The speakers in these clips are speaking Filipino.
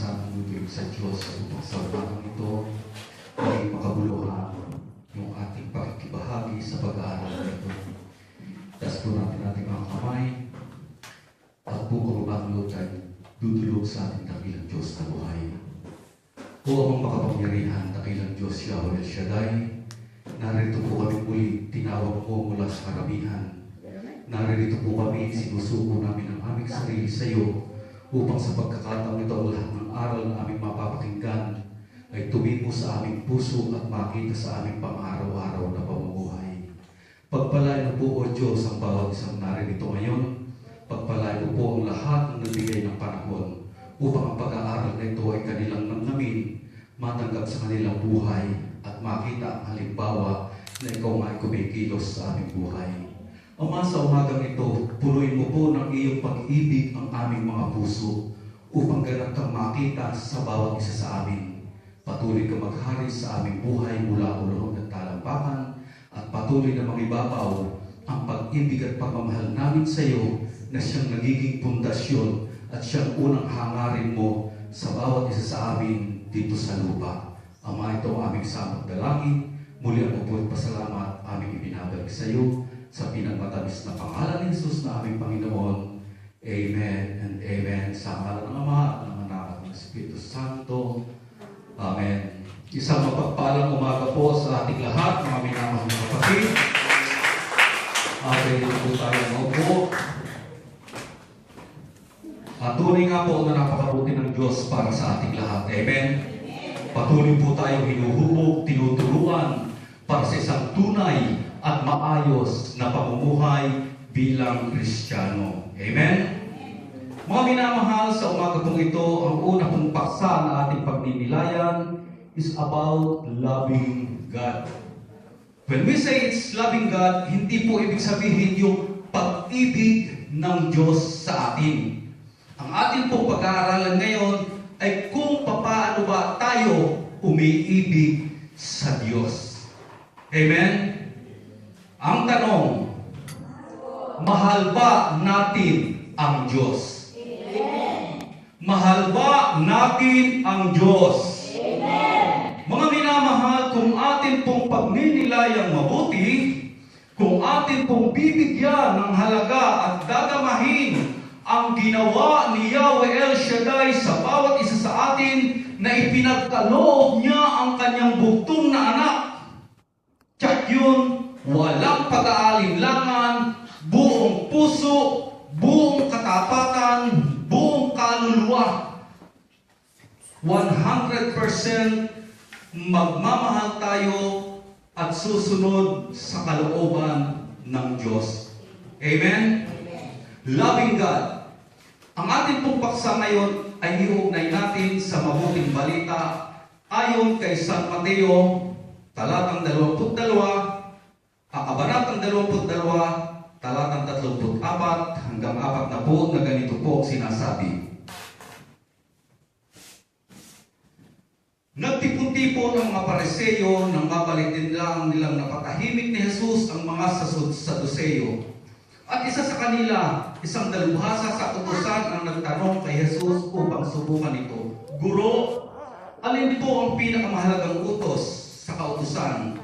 sa ating sa Diyos upang sa umagang ito ay makabuluhan yung ating pakikibahagi sa pag-aaral nito. Taas po natin ating mga kamay at po kumabang loob tayo dudulog sa ating dakilang Diyos na buhay. O amang makapangyarihan, dakilang Diyos Yahweh El Shaddai, narito po kami muli, tinawag mo mula sa karamihan. Narito po kami, sinusuko namin ang aming sarili sa iyo upang sa pagkakataong ito ang lahat ng aral na aming mapapakinggan ay tumimo sa aming puso at makita sa aming pang-araw-araw na pamumuhay. Pagpalain mo po, O Diyos, ang bawat isang naririto ngayon. Pagpalain mo po ang lahat ng nagbigay ng panahon upang ang pag-aaral na ito ay kanilang namnamin, matanggap sa kanilang buhay at makita ang halimbawa na ikaw nga ay kumikilos sa aming buhay. Ama, sa umagang ito, punuin mo po ng iyong pag-ibig ang aming mga puso upang ganap kang makita sa bawat isa sa amin. Patuloy ka maghari sa aming buhay mula ulo ng talampakan at patuloy na mangibabaw ang pag-ibig at pagmamahal namin sa iyo na siyang nagiging pundasyon at siyang unang hangarin mo sa bawat isa sa amin dito sa lupa. Ama, ito ang aming samot dalangin. Muli ang pupulit pasalamat aming ibinabalik sa iyo sa pinagmatamis na pangalan ni Jesus na aming Panginoon. Amen and amen. Sa ngalan ng Ama at ng Anak at ng Espiritu Santo. Amen. Isang mapagpalang umaga po sa ating lahat, mga minamahal na kapatid. Pwede po tayo maupo. At tunay nga po na napakabuti ng Diyos para sa ating lahat. Amen. Patuloy po tayo hinuhubog, tinuturuan para sa isang tunay at maayos na pamumuhay bilang Kristiyano. Amen? Mga minamahal, sa umaga pong ito, ang una pong paksa na ating pagninilayan is about loving God. When we say it's loving God, hindi po ibig sabihin yung pag-ibig ng Diyos sa atin. Ang atin pong pag-aaralan ngayon ay kung paano ba tayo umiibig sa Diyos. Amen? Ang tanong, mahal ba natin ang Diyos? Amen. Mahal ba natin ang Diyos? Amen. Mga minamahal, kung atin pong pagninilayang mabuti, kung atin pong bibigyan ng halaga at gagamahin ang ginawa ni Yahweh El Shaddai sa bawat isa sa atin na ipinagkaloob niya ang kanyang bugtong na anak, tsak yun, walang pag-aalinlangan, buong puso, buong katapatan, buong kaluluwa. 100% magmamahal tayo at susunod sa kalooban ng Diyos. Amen? Loving God. Ang ating pong paksa ngayon ay iugnay natin sa mabuting balita ayon kay San Mateo, talatang 22, kabanatang 22, talatang 34 hanggang 40 na ganito po ang sinasabi. Nagtipon-tipon ang mga Pariseo nang mabalik din lang nilang napatahimik ni Jesus ang mga Saduceo. At isa sa kanila, isang dalubhasa sa utusan ang nagtanong kay Jesus upang subukan ito. Guro, alin po ang pinakamahalagang utos sa kautusan?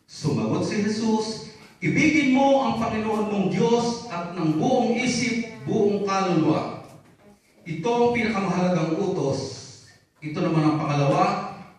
Sumagot si Jesus, ibigin mo ang Panginoon mong Diyos at ng buong isip, buong kaluluwa. Ito ang pinakamahalagang utos. Ito naman ang pangalawa,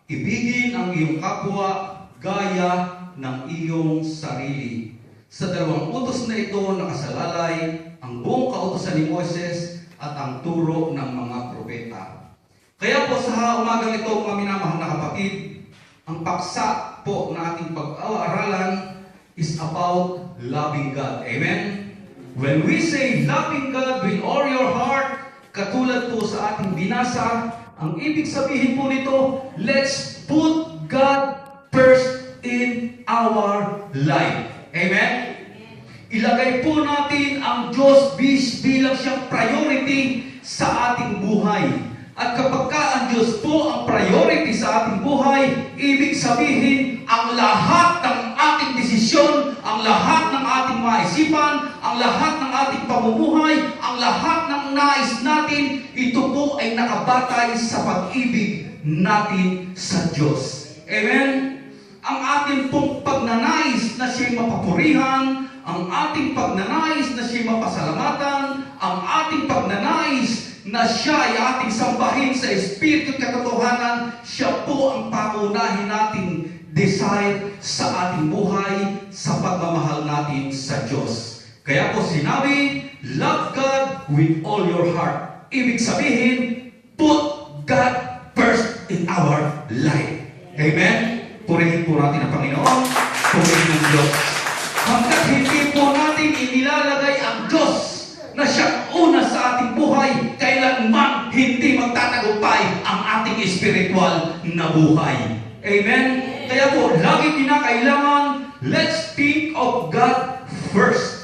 ibigin ang iyong kapwa gaya ng iyong sarili. Sa dalawang utos na ito nakasalalay ang buong kautusan ni Moises at ang turo ng mga propeta. Kaya po sa umagang ito, mga minamahal na kapatid, ang paksa po na ating pag-aaralan is about loving God. Amen? When we say loving God with all your heart, katulad po sa ating binasa, ang ibig sabihin po nito, let's put God first in our life. Amen? Ilagay po natin ang Diyos bilang siyang priority sa ating buhay. At kapag ang Diyos po ang priority sa ating buhay, ibig sabihin, ang lahat ng ating desisyon, ang lahat ng ating maisipan, ang lahat ng ating pamumuhay, ang lahat ng ng nais natin, ito po ay nakabatay sa pag-ibig natin sa Diyos. Amen? Ang ating pong pagnanais na siya'y mapapurihan, ang ating pagnanais na siya'y mapasalamatan, ang ating pagnanais na siya ay ating sambahin sa Espiritu at katotohanan, siya po ang pangunahin nating desire sa ating buhay sa pagmamahal natin sa Diyos. Kaya po sinabi, love God with all your heart. Ibig sabihin, put God first in our life. Amen? Purihin po natin ang Panginoon, purihin ang Diyos. Hanggat hindi po natin inilalagay ang Diyos na siya una sa ating buhay, kailanman hindi magtatagumpay ang ating spiritual na buhay. Amen? Kaya po, lagi kinakailangan, let's think of God first.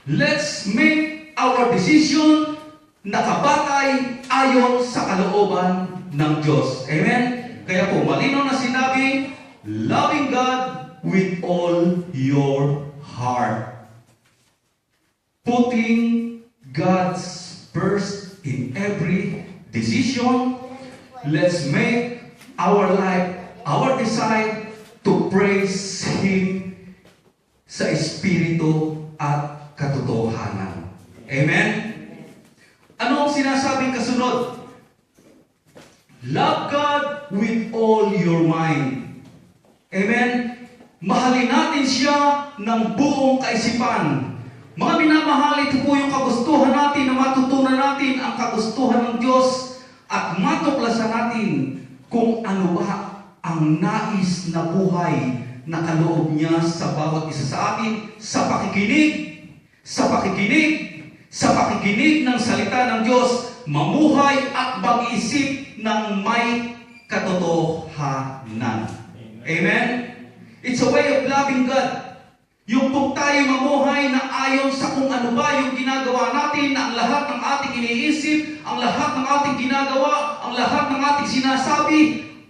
Let's make our decision nakabatay ayon sa kalooban ng Diyos. Amen? Kaya po, malinaw na sinabi, loving God with all your heart. Putting God's first in every decision. Let's make our life, our desire to praise Him sa Espiritu at katotohanan. Amen? Ano ang sinasabing kasunod? Love God with all your mind. Amen? Mahalin natin siya ng buong kaisipan. Mga minamahal, ito po yung kagustuhan natin na matutunan natin ang kagustuhan ng Diyos at matuklasan natin kung ano ba ang nais na buhay na kaloob niya sa bawat isa sa atin sa pakikinig ng salita ng Diyos, mamuhay at mag-isip ng may katotohanan. Amen? It's a way of loving God. Yung kung tayo mamuhay na ayon sa kung ano ba yung ginagawa natin, na ang lahat ng ating iniisip, ang lahat ng ating ginagawa, ang lahat ng ating sinasabi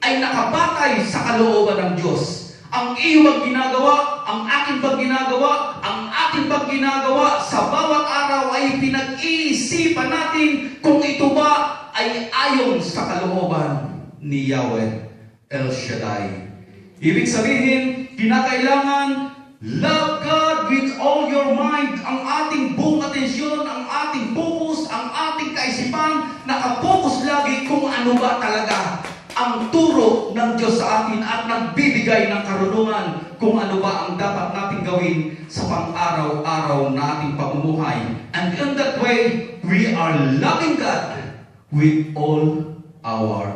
ay nakabatay sa kalooban ng Diyos. Ang iyong ginagawa, ang aking pag ginagawa, ang ating pag ginagawa sa bawat araw ay pinag-iisipan natin kung ito ba ay ayon sa kalooban ni Yahweh El Shaddai. Ibig sabihin, kinakailangan love God with all your mind. Ang ating buong atensyon, ang ating focus, ang ating kaisipan, nakapokus lagi kung ano ba talaga ang turo ng Diyos sa atin at nagbibigay ng karunungan kung ano ba ang dapat natin gawin sa pang-araw-araw na ating pamumuhay. And in that way, we are loving God with all our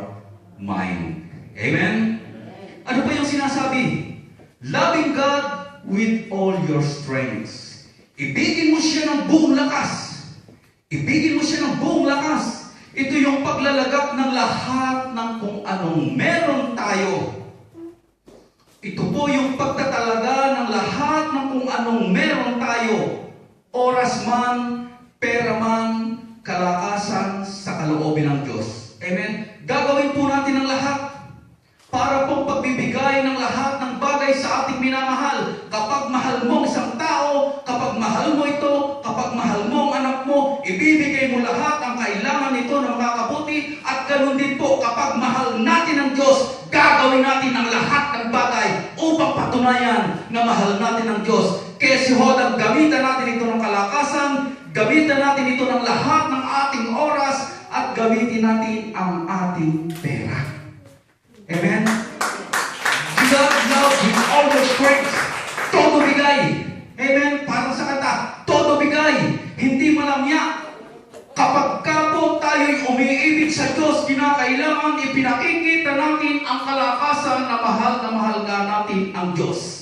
mind. Amen? Ano pa yung sinasabi? Loving God with all your strengths. Ibigin mo siya ng buong lakas. Ibigin mo siya ng buong lakas. Ito yung paglalagak ng lahat ng kung anong meron tayo. Ito po yung pagtatalaga ng lahat ng kung anong meron tayo. Oras man, pera man, kalakasan sa kaloobin ng Diyos. Amen? Gagawin po natin ang lahat para pong pagbibigay ng lahat ng bagay sa ating minamahal. Kapag mahal mo isang tao, kapag mahal mo ito, kapag mahal mo ang anak mo, ibibigay mo lahat ang kailangan nito na makakabuti. At ganoon din po, kapag mahal natin ang Diyos, gagawin natin ang lahat ng bagay upang patunayan na mahal natin ang Diyos. Kaya si Hodam, gamitan natin ito ng kalakasan, gamitan natin ito ng lahat ng ating oras, at gamitin natin ang ating pera. Amen? God love with all your strength. Todo bigay. Amen? Parang sa kanta, todo bigay. Hindi malamya. Kapag ka po tayo'y umiibig sa Diyos, kinakailangan ipinakikita natin ang kalakasan na mahal nga natin ang Diyos.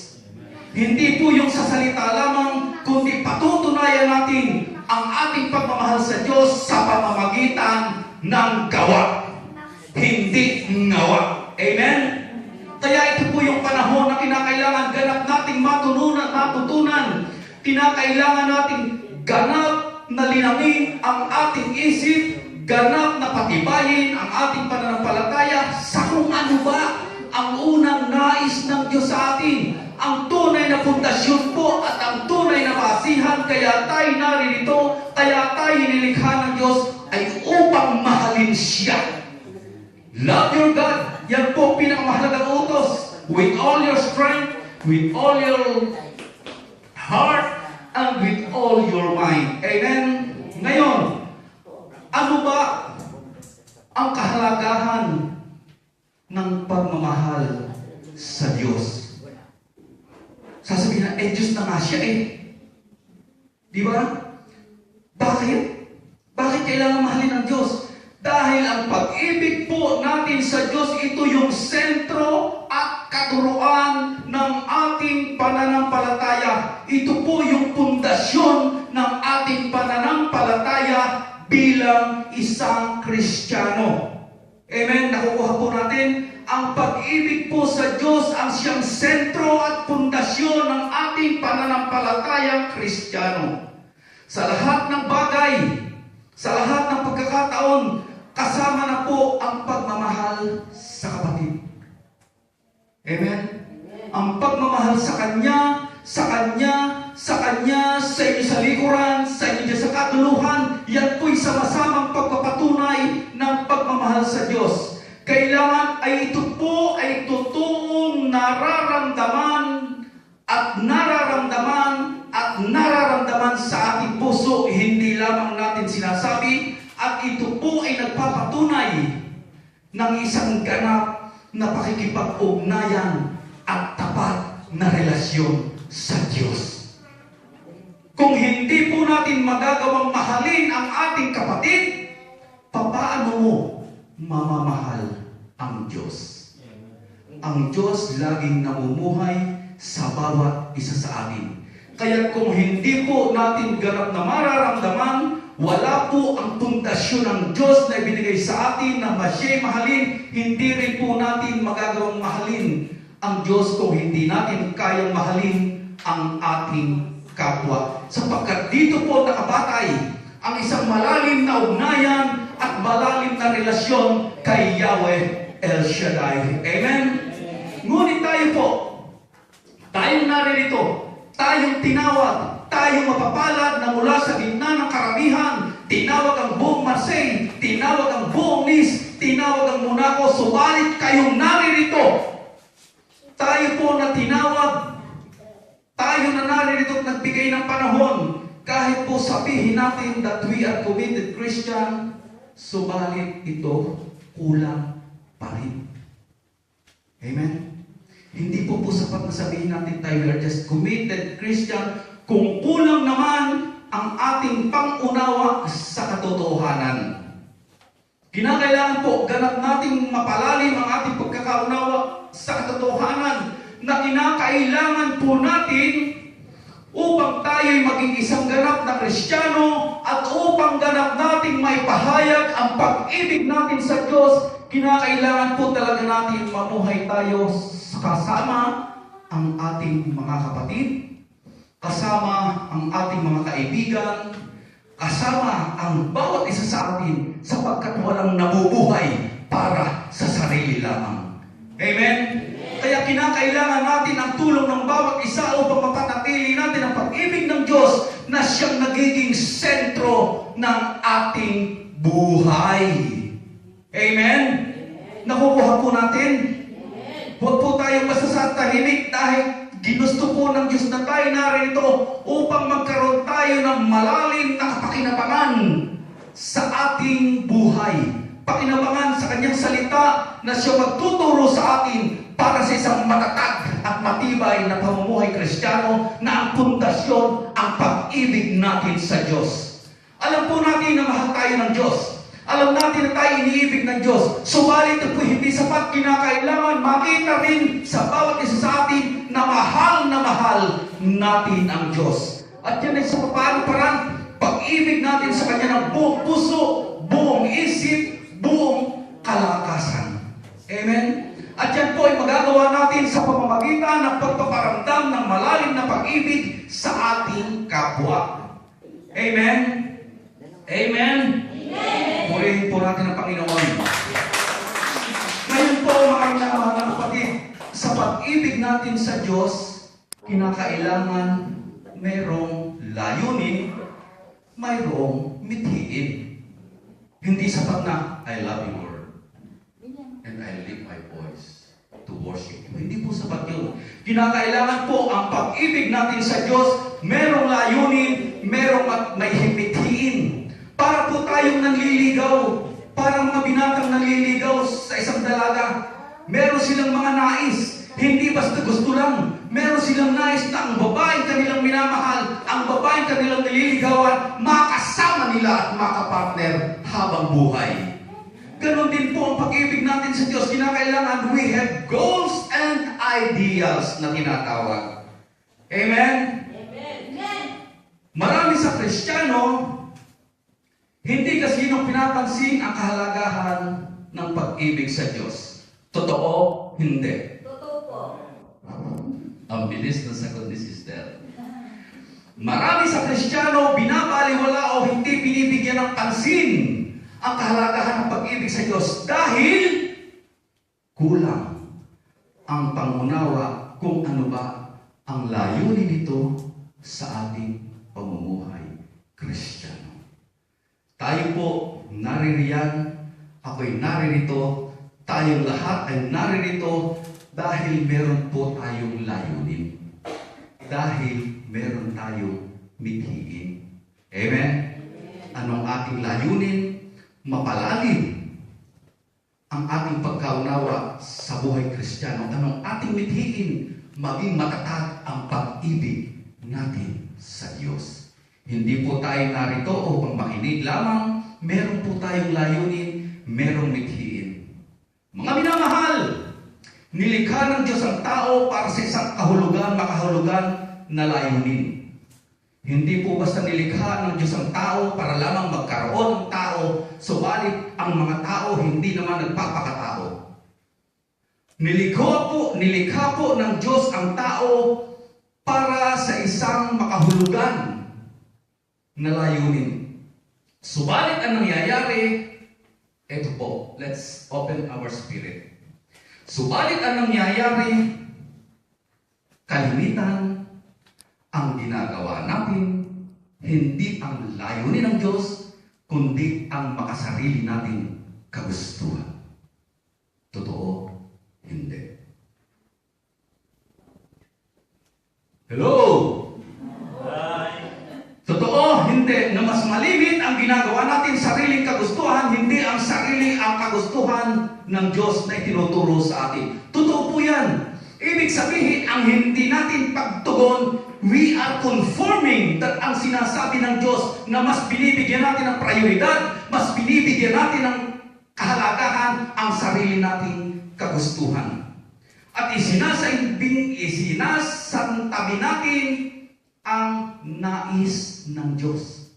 Hindi po yung sa salita lamang, kundi patutunayan natin ang ating pagmamahal sa Diyos sa pamamagitan ng gawa. Hindi ngawa. Amen? Kaya ito po yung panahon na kinakailangan ganap nating matutunan. Kinakailangan nating ganap na linangin ang ating isip, ganap na patibayin ang ating pananampalataya sa kung ano ba ang unang nais ng Diyos sa atin. Ang tunay na na pundasyon po at ang tunay na basihan, kaya tayo naririto, kaya tayo nilikha ng Diyos ay upang mahalin siya. Love your God. Yan po pinakamahalagang utos. With all your strength, with all your heart, and with all your mind. Amen? Ngayon, ano ba ang kahalagahan ng pagmamahal sa Diyos? Sasabihin na, Diyos na nga siya Di ba? Bakit? Bakit kailangan mahalin ng Diyos? Dahil ang pag-ibig po natin sa Diyos, ito yung sentro at katuruan ng ating pananampalataya. Ito po yung pundasyon ng ating pananampalataya bilang isang Kristiyano. Amen? Nakukuha po natin ang pag-ibig po sa Diyos ang siyang sentro at pundasyon ng ating pananampalatayang Kristiyano. Sa lahat ng bagay, sa lahat ng pagkakataon, kasama na po ang pagmamahal sa kapatid. Amen? Ang pagmamahal sa Kanya, sa inyo sa likuran, sa inyo sa kaduluhan, yan po'y sama-samang pagpapatunay ng pagmamahal sa Diyos. Kailangan ay ito po ay totoong nararamdaman sa ating puso, hindi lamang natin sinasabi, at ito po ay nagpapatunay ng isang ganap na pakikipag-ugnayan at tapat na relasyon sa Diyos. Kung hindi po natin magagawang mahalin ang ating kapatid, papaano mo mamamahal ang Diyos? Ang Diyos laging namumuhay sa bawat isa sa atin. Kaya kung hindi po natin ganap na mararamdaman, wala po ang pundasyon ng Diyos na ibinigay sa atin na siya'y mahalin, hindi rin po natin magagawang mahalin ang Diyos kung hindi natin kayang mahalin ang ating kapwa. Sapagkat dito po nakabatay ang isang malalim na ugnayan at malalim na relasyon kay Yahweh El Shaddai. Amen? Ngunit tayo po, tayong naririto, tayong tinawag, tayong mapapalad na mula sa gitna ng karamihan, tinawag ang buong Marseille, tinawag ang buong Nice, tinawag ang Monaco, subalit kayong naririto. Tayo po na tinawag, tayo na naririto at nagbigay ng panahon, kahit po sabihin natin that we are committed Christian, subalit ito kulang pa rin. Amen? Hindi po sapat na sabihin natin tayo are just committed Christian kung kulang naman ang ating pangunawa sa katotohanan. Kinakailangan po ganap nating mapalalim ang ating pagkakaunawa sa katotohanan na kinakailangan po natin upang tayo'y maging isang ganap na Kristiyano at upang ganap nating may pahayag ang pag-ibig natin sa Diyos. Kinakailangan po talaga natin mamuhay tayo kasama ang ating mga kapatid, kasama ang ating mga kaibigan, kasama ang bawat isa sa atin sapagkat walang nabubuhay para sa sarili lamang. Amen? Kaya kinakailangan natin ang tulong ng bawat isa upang mapanatili natin ang pag-ibig ng Diyos na siyang nagiging sentro ng ating buhay. Amen? Nakukuha po natin? Huwag po tayong masasatahimik dahil ginusto po ng Diyos na tayo narito upang magkaroon tayo ng malalim na kapakinabangan sa ating buhay. Pakinabangan sa kanyang salita na siya magtuturo sa atin para sa isang matatag at matibay na pamumuhay Kristiyano na ang pundasyon ang pag-ibig natin sa Diyos. Alam po natin na mahal tayo ng Diyos. Alam natin na tayo iniibig ng Diyos. Subalit ito po hindi sapat, kinakailangan makita rin sa bawat isa sa atin na mahal natin ang Diyos. At yan ay sa paano parang pag-ibig natin sa Kanya ng buong puso, buong isip, buong kalakasan. Amen? At yan po ay magagawa natin sa pamamagitan ng pagpaparamdam ng malalim na pag-ibig sa ating kapwa. Amen? Amen? Purihin po natin ang Panginoon. Ngayon po, mga minamahal na kapatid, sa pag-ibig natin sa Diyos, kinakailangan mayroong layunin, mayroong mithiin. Hindi sapat na, I love you, Lord, and I lift my voice to worship you. Hindi po sapat yun. Kinakailangan po ang pag-ibig natin sa Diyos, merong layunin, merong may mithiin. Para po tayong nanliligaw, para mga binatang nanliligaw sa isang dalaga, meron silang mga nais. Hindi basta gusto lang. Meron silang nais na ang babaeng kanilang minamahal, ang babaeng kanilang nililigawan, makasama nila at makapartner habang buhay. Ganon din po ang pag-ibig natin sa Diyos. Kinakailangan we have goals and ideals na tinatawag. Amen? Amen. Marami sa Kristiyano, hindi kasi nung pinapansin ang kahalagahan ng pag-ibig sa Diyos. Totoo? Hindi. Totoo po. Ang bilis ng sagot ni Sister. Marami sa Kristiyano, binabaliwala o hindi binibigyan ng pansin ang kahalagahan ng pag-ibig sa Diyos dahil kulang ang pangunawa kung ano ba ang layunin nito sa ating pamumuhay Kristiyano. Tayo po naririyan, ako'y naririto, tayong lahat ay naririto dahil meron po tayong layunin. Dahil meron tayong mithiin. Amen? Anong ating layunin? Mapalalim ang ating pagkaunawa sa buhay Kristiyano. Anong ating mithiin? Maging matatag ang pag-ibig natin sa Diyos. Hindi po tayo narito upang makinig lamang. Meron po tayong layunin, merong mithiin. Mga minamahal, nilikha ng Diyos ang tao para sa isang makahulugan na layunin. Hindi po basta nilikha ng Diyos ang tao para lamang magkaroon ng tao, subalit ang mga tao hindi naman nagpapakatao. Nilikha po ng Diyos ang tao para sa isang makahulugan na layunin. Subalit ang nangyayari, ito po, let's open our spirit. Subalit ang nangyayari, kalimitan ang ginagawa natin, hindi ang layunin ng Diyos, kundi ang makasarili nating kagustuhan. Totoo? Hindi. Hello? Totoo? Hindi. Na mas malimit ang ginagawa natin sariling kagustuhan, hindi ang sarili ang kagustuhan ng Diyos na itinuturo sa atin. Totoo po yan. Ibig sabihin, ang hindi natin pagtugon, we are conforming that ang sinasabi ng Diyos na mas binibigyan natin ng prioridad, mas binibigyan natin ng kahalagahan ang sarili nating kagustuhan. At isinasantabi natin ang nais ng Diyos.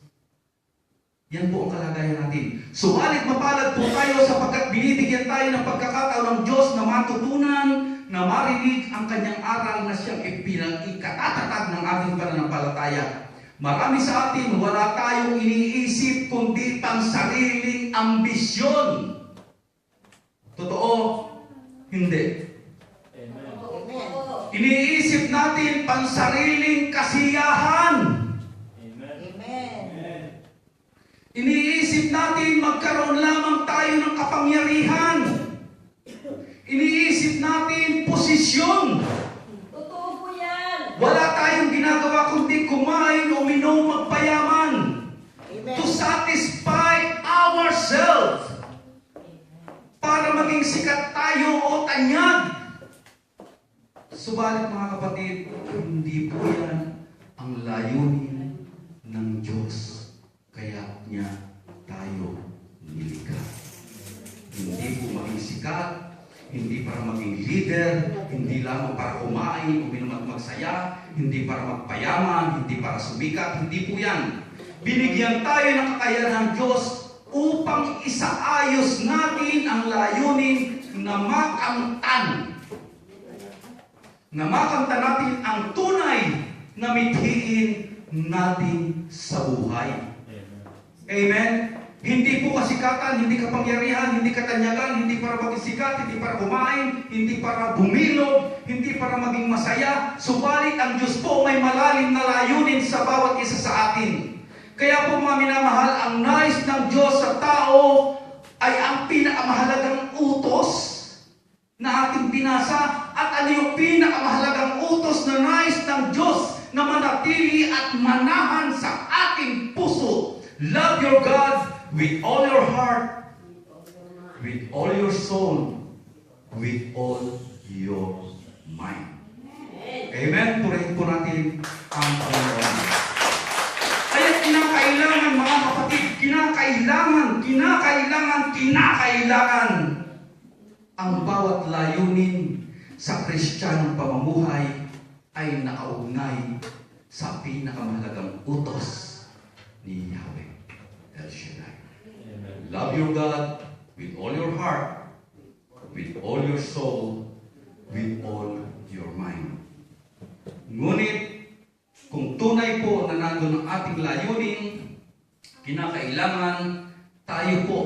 Yan po ang kalagayan natin. Subalit mapalad po tayo sapagkat binibigyan tayo ng pagkakataon ng Diyos na matutunan, na marinig ang kanyang aral na siyang ikatatag ng ating pananampalataya. Marami sa atin, wala tayong iniisip kundi pansariling ambisyon. Totoo? Hindi. Iniisip natin pansariling kasiyahan. Amen. Iniisip natin magkaroon lamang tayo ng kapangyarihan. Iniisip natin posisyon. Totoo po yan. Wala tayong ginagawa kundi kumain, uminom, magpayaman. Amen. To satisfy ourselves. Para maging sikat tayo o tanyag. Subalit mga kapatid, hindi po yan ang layunin ng Diyos. Kaya niya tayo nilikha. Hindi po maging sikat, hindi para maging leader, hindi lamang para kumain, uminom at magsaya, hindi para magpayaman, hindi para sumikat, hindi po yan. Binigyan tayo ng kakayahan ng Diyos upang isaayos natin ang layunin na makamtan. Na makamtan natin ang tunay na mithiin natin sa buhay. Amen? Hindi po kasikatan, hindi kapangyarihan, hindi katanyagan, hindi para maging sikat, hindi para kumain, hindi para bumilog, hindi para maging masaya. Subalit ang Diyos po may malalim na layunin sa bawat isa sa atin. Kaya po mga minamahal, ang nais ng Diyos sa tao ay ang pinakamahalagang utos na ating binasa. At ano yung pinakamahalagang utos na nais ng Diyos na manatili at manahan sa ating puso? Love your God with all your heart, with all your soul, with all your mind. Amen? Purihin po natin ang Panginoon. Kaya kinakailangan mga kapatid, kinakailangan ang bawat layunin sa Kristiyanong pamumuhay ay nakaugnay sa pinakamahalagang utos ni Yahweh El Shaddai. Love your God with all your heart, with all your soul, with all your mind. Ngunit, kung tunay po na nandun ang ating layunin, kinakailangan tayo po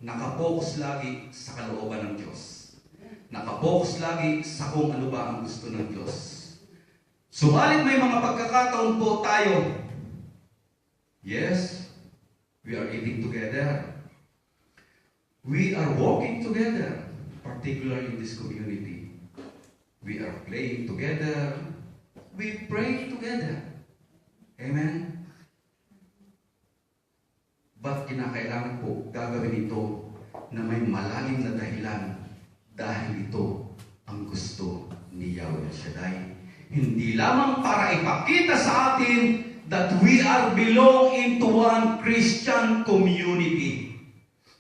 nakapokus lagi sa kalooban ng Diyos. Nakapokus lagi sa kung ano ba ang gusto ng Diyos. Subalit may mga pagkakataon po tayo, yes, we are eating together. We are walking together, particularly in this community. We are playing together. We pray together. Amen? But kinakailangan po gagawin ito na may malalim na dahilan dahil ito ang gusto ni Yahweh Shaddai. Hindi lamang para ipakita sa atin that we are belong into one Christian community.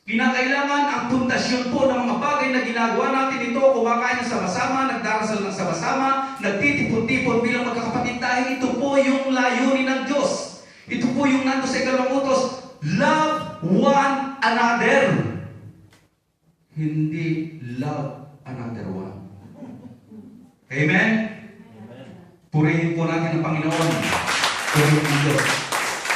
Kinakailangan ang pundasyon po ng mga bagay na ginagawa natin ito, kumakain ng sama-sama, nagdarasal ng sama-sama, nagtitipon-tipon bilang magkakapatid dahil ito po yung layunin ng Diyos. Ito po yung nando sa ikalawang utos, love one another. Hindi love another one. Amen? Purihin po natin ang Panginoon. Purihin ang Diyos.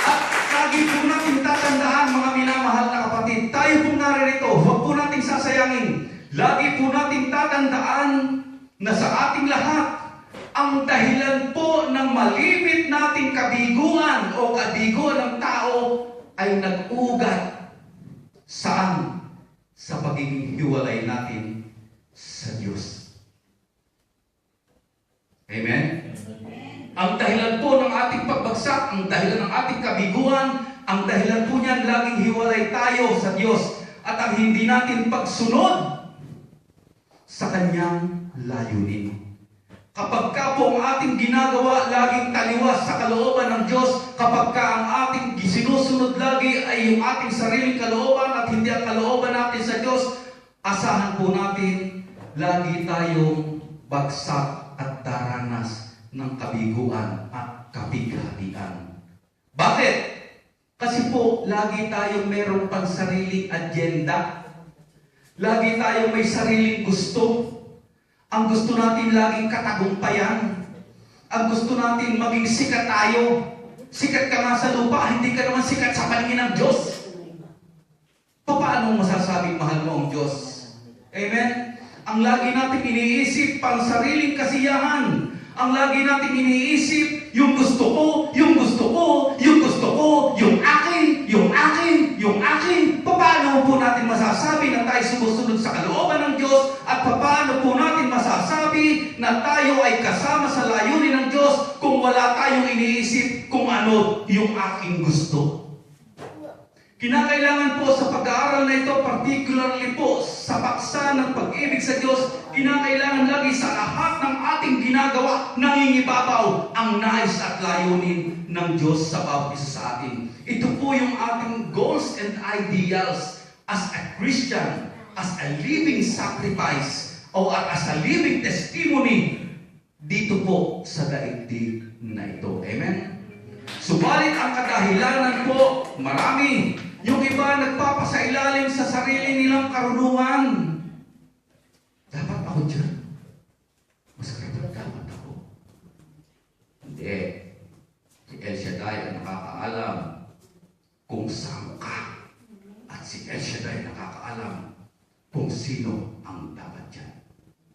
At lagi po natin tatandaan, mga minamahal na kapatid, tayo pong naririto, huwag po natin sasayangin. Lagi po natin tatandaan na sa ating lahat, ang dahilan po ng malimit nating kabiguan o kabiguan ng tao ay nag-ugat saan? Sa pagiging hiwalay natin sa Diyos. Amen? Ang dahilan po ng ating pagbagsak, ang dahilan ng ating kabiguan, ang dahilan po niyan laging hiwalay tayo sa Diyos at ang hindi natin pagsunod sa Kanyang layunin. Kapag ka po ang ating ginagawa laging taliwas sa kalooban ng Diyos, kapag ka ang ating sinusunod lagi ay yung ating sariling kalooban at hindi ang kalooban natin sa Diyos, asahan po natin lagi tayong bagsak at daranas ng kabiguan at kapighatian. Bakit? Kasi po, lagi tayong merong pansariling agenda. Lagi tayong may sariling gusto. Ang gusto natin laging katagumpayan. Ang gusto natin maging sikat tayo. Sikat ka nga sa lupa, hindi ka naman sikat sa paningin ng Diyos. Paano masasabing mahal mo ang Diyos? Amen? Ang lagi natin iniisip, pang sariling kasiyahan. Ang lagi natin iniisip, yung gusto ko, yung gusto ko, yung gusto ko, yung akin, yung akin, yung akin. Paano po natin masasabi na tayo sumusunod sa kalooban ng Diyos at paano po natin masasabi na tayo ay kasama sa layunin ng Diyos kung wala tayong iniisip kung ano yung aking gusto? Kinakailangan po sa pag-aaral na ito, particularly po sa paksa ng pag-ibig sa Diyos, kinakailangan lagi sa lahat ng ating ginagawa, nangingibabaw ang nais at layunin ng Diyos sa bawat isa sa atin. Ito po yung ating goals and ideals as a Christian, as a living sacrifice, o as a living testimony dito po sa daigdig na ito. Amen? Subalit ang kadahilanan po, marami. Yung iba nagpapasailalim sa sarili nilang karunungan. Dapat ako dyan. Mas karapat dapat ako. Hindi. Si El Shaddai ang nakakaalam kung saan ka. ang dapat dyan.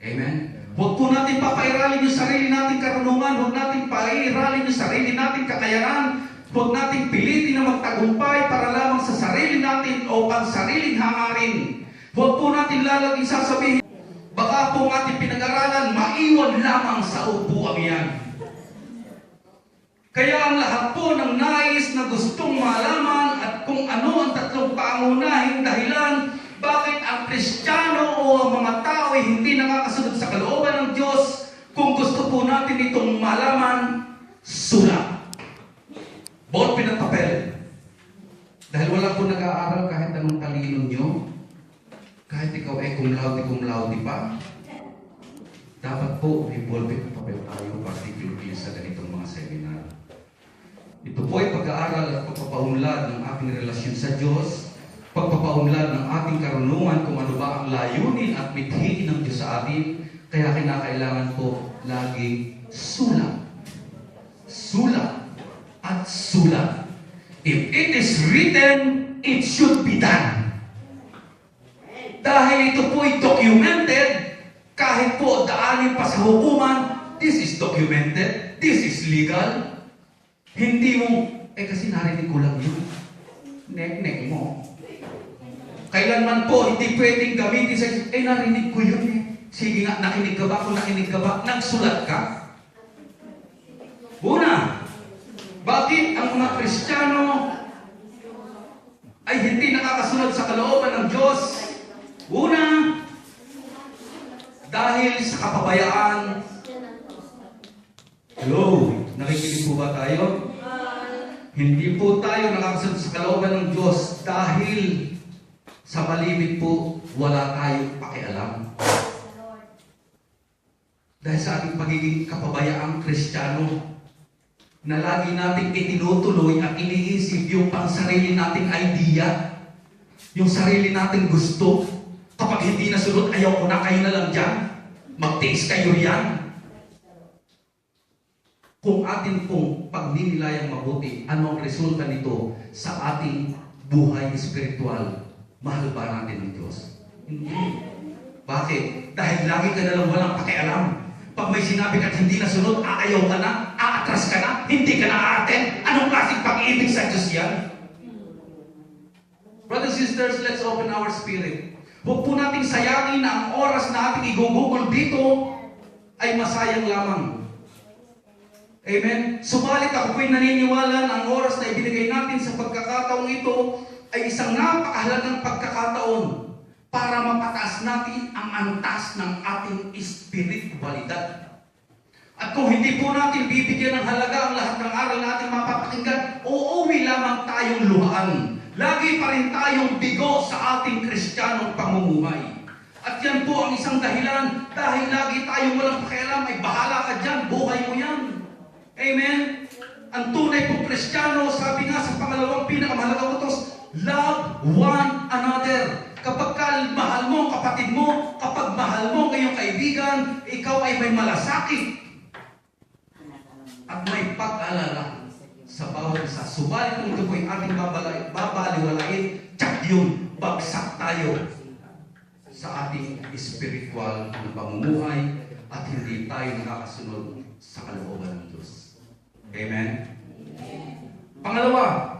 Amen? Huwag po natin papairalin yung sarili nating karunungan. Huwag natin pairalin yung sarili nating kakayanan. Huwag natin pilitin na magtagumpay para lamang sa sarili natin o pansariling hangarin. Huwag po natin lalaging sasabihin, baka po ating pinag-aralan, maiwan lamang sa upuang yan. Kaya ang lahat po ng nais na gustong malaman at kung ano ang tatlong pangunahing dahilan bakit ang Kristiyano o ang mga tao ay hindi nakakasunod sa kalooban ng Diyos, kung gusto po natin itong malaman, sulat. Ballpen at papel. Dahil wala po nag-aaral kahit anong talino nyo, kahit ikaw ay cum laude pa, dapat po may ballpen at papel tayo particularly sa ganitong mga seminar. Ito po ay pag-aaral at pagpapaunlad ng ating relasyon sa Diyos, pagpapaunlad ng ating karunungan kung ano ba ang layunin at mithiin ng Diyos sa atin, kaya kinakailangan po lagi sulat. Sulat at sulat. If it is written, it should be done. Dahil ito po ay documented, kahit po daanin pa sa hukuman, this is documented, this is legal. Hindi mo, kasi narinig ko lang yun. Nek-nek mo. Kailanman po, hindi pwedeng gamitin sa narinig ko yun eh. Sige nga, nakinig ka ba? Kung nakinig ka ba, nagsulat ka? Una, bakit ang mga Kristiyano ay hindi nakakasunod sa kalooban ng Diyos? Una, dahil sa kapabayaan. Hello, nakikinig po ba tayo? Hindi po tayo nakakasunod sa kalooban ng Diyos dahil sa malimit po wala tayong pakialam. Dahil sa ating pagiging kapabayaang Kristiyano, na lagi nating itinutuloy at iniisip yung pansarili nating idea, yung sarili nating gusto. Kapag hindi nasunod, ayaw ko na, kayo na lang dyan. Magtiis kayo riyan. Kung atin pong pagninilayang mabuti, ano ang resulta nito sa ating buhay espiritual? Mahal ba natin ng Diyos? Hindi. Bakit? Dahil lagi ka na lang walang pakialam. Pag may sinabi ka at hindi nasunod, aayaw ka na, aatras ka na, hindi ka na aaten. Anong klaseng pag-ibig sa Diyos yan? Brothers and sisters, let's open our spirit. Huwag po nating sayangin na ang oras na ating igugugol dito ay masayang lamang. Amen? Subalit ako po'y naniniwala na ang oras na ibinigay natin sa pagkakataong ito ay isang napakahalagang pagkakataon para mapataas natin ang antas ng ating espiritualidad. At kung hindi po natin bibigyan ng halaga ang lahat ng aral na ating mapapakinggan, uuwi lamang tayong luhaan. Lagi pa rin tayong bigo sa ating Kristiyanong pamumuhay. At yan po ang isang dahilan dahil lagi tayong walang pakialam, ay bahala ka dyan, buhay mo yan. Amen? Ang tunay pong Kristiyano, sabi nga sa pangalawang pinakamahalagang utos, love one another. Kapag mahal mo ang kapatid mo, kapag mahal mo ang iyong kaibigan, ikaw ay may malasakit at may pag-alala sa bawat isa. Subalit kung ito po ay ating babaliwalain, tsak yun, bagsak tayo sa ating spiritual na pamumuhay at hindi tayo nakakasunod sa kalooban ng Diyos. Amen? Pangalawa,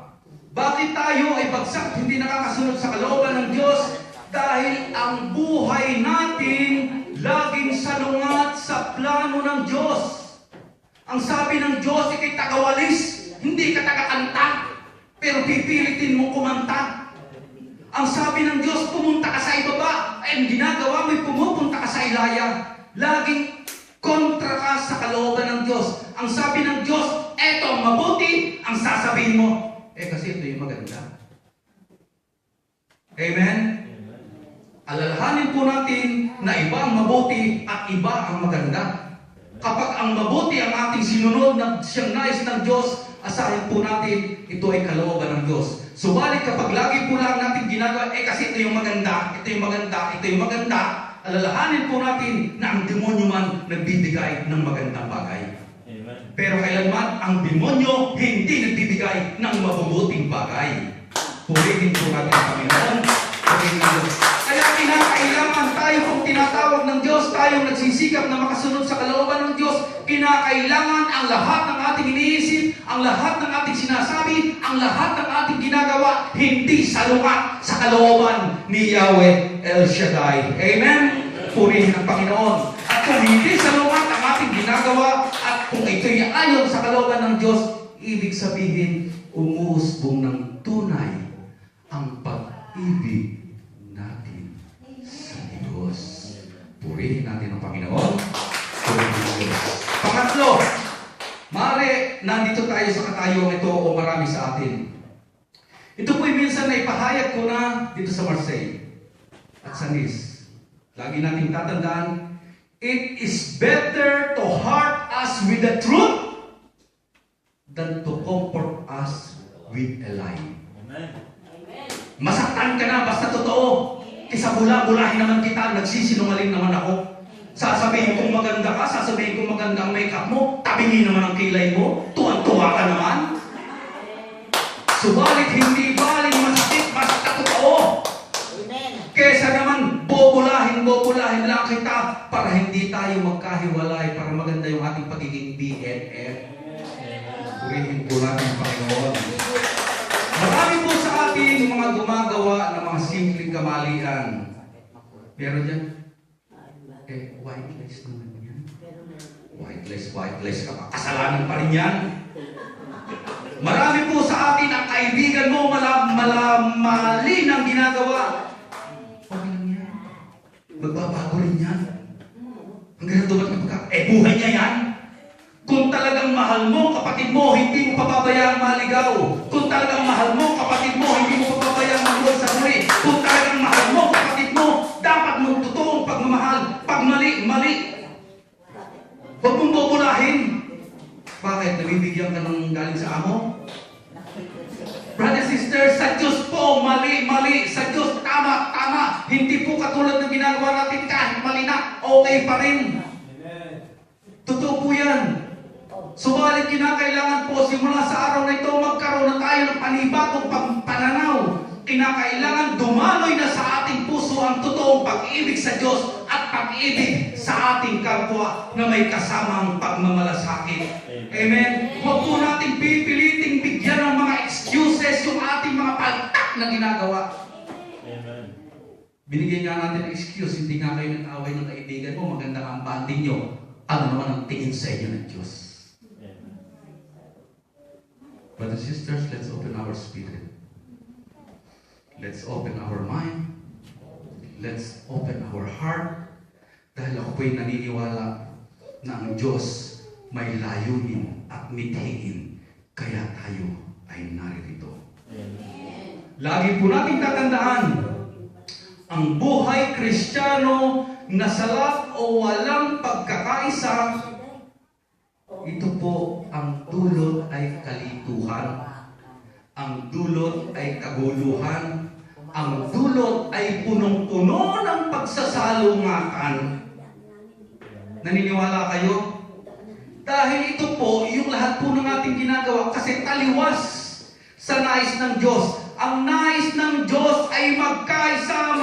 bakit tayo ay bagsak hindi nakakasunod sa kalooban ng Diyos? Dahil ang buhay natin laging salungat sa plano ng Diyos. Ang sabi ng Diyos, ikay tagawalis, hindi ka tagakanta, pero pipilitin mo kumanta. Ang sabi ng Diyos, pumunta ka sa ibaba, ay ang ginagawa mo'y pumupunta ka sa ilaya. Laging kontra ka sa kalooban ng Diyos. Ang sabi ng Diyos, eto ang mabuti, ang sasabihin mo, kasi ito yung maganda. Amen? Alalahanin po natin na iba ang mabuti at iba ang maganda. Kapag ang mabuti ang ating sinunod na siyang nais ng Diyos, asahin po natin ito ay kalooban ng Diyos. Subalit kapag lagi po lang natin ginagawa, kasi ito yung maganda, ito yung maganda, ito yung maganda, alalahanin po natin na ang demonyo man nagbibigay ng magandang bagay. Pero kailanman ang demonyo hindi nagbibigay ng mabubuting bagay. Purihin po natin ang Panginoon. Kaya kinakailangan tayo tayo pong tinatawag ng Diyos, tayong nagsisikap na makasunod sa kalooban ng Diyos, kinakailangan ang lahat ng ating iniisip, ang lahat ng ating sinasabi, ang lahat ng ating ginagawa, hindi salungat sa kalooban ni Yahweh El Shaddai. Amen? Purihin ang Panginoon. At kung hindi salungat ang ating ginagawa, at kung ito'y ayon sa kalooban ng Diyos, ibig sabihin, umuusbong ng tunay ang pag-ibig natin sa Diyos. Purihin natin ang Panginoon. Purihin ang Diyos. Pangatlo, maaari nandito tayo sa katayuan ito o marami sa atin. Ito po'y minsan na ipahayag ko na dito sa Marseille at sa Nice. Lagi nating tatandaan, it is better to heart us with the truth than to comfort us with a lie. Masaktan ka na basta totoo. Kisa bula-bulahin naman kita, nagsisinungaling naman ako. Sasabihin kong maganda ka, sasabihin kong maganda ang makeup mo, tabingin naman ang kilay mo, tuwan-tuwa ka naman. Subalit hindi baling masakit, basta totoo. Kesa naman bobulahin lang kita para hindi tayo magkahiwalay, para maganda yung ating pagiging BFF. Purihin po natin ang Panginoon. Marami po sa atin mga gumagawa ng mga simpleng kamalian. Pero dyan, white lies naman yan. White lies ka pa. Kasalanan pa rin yan. Marami po sa atin ang kaibigan mo mali ng ginagawa. Okay lang yan. Magbabago rin yan. Hanggang dumat ka pagka, buhay niya yan. Kung talagang mahal mo kapatid mo, hindi mo pababayaan maligaw. Kung talagang mahal mo kapatid mo, hindi mo pababayaan maluwag sa huli. Kung talagang mahal mo kapatid mo, dapat mong totoong pagmamahal. Pag mali. Huwag mong bubulahin. Bakit? Nabibigyan ka ng galing sa amo? Brothers and sisters, sa Diyos po, mali. Sa Diyos, tama. Hindi po katulad ng ginagawa natin kahit mali na, okay pa rin. Totoo po yan. Subalit kinakailangan po simula sa araw na ito magkaroon na tayo ng panibagong pananaw. Kinakailangan dumaloy na sa ating puso ang totoong pag-ibig sa Diyos at pag-ibig sa ating kapwa na may kasamang pagmamalasakit. Amen? Huwag po natin pipiliting bigyan ng mga excuses yung ating mga paltak na ginagawa. Amen. Binigyan nga natin ng excuse, hindi nga kayo nag-away ng kaibigan mo, maganda nga ang banding nyo. Ano naman ang tingin sa inyo ng Diyos? Brothers and sisters, let's open our spirit. Let's open our mind. Let's open our heart. Dahil ako po'y naniniwala na ang Diyos may layunin at mithiin. Kaya tayo ay naririto. Lagi po natin tatandaan, ang buhay Kristiyano na salat o walang pagkakaisa, ito po ang dulot ay kalituhan, ang dulot ay kaguluhan, ang dulot ay punong-puno ng pagsasalungatan. Naniniwala kayo? Dahil ito po, yung lahat po ng ating ginagawa, kasi taliwas sa nais ng Diyos. Ang nais ng Diyos ay magkaisa,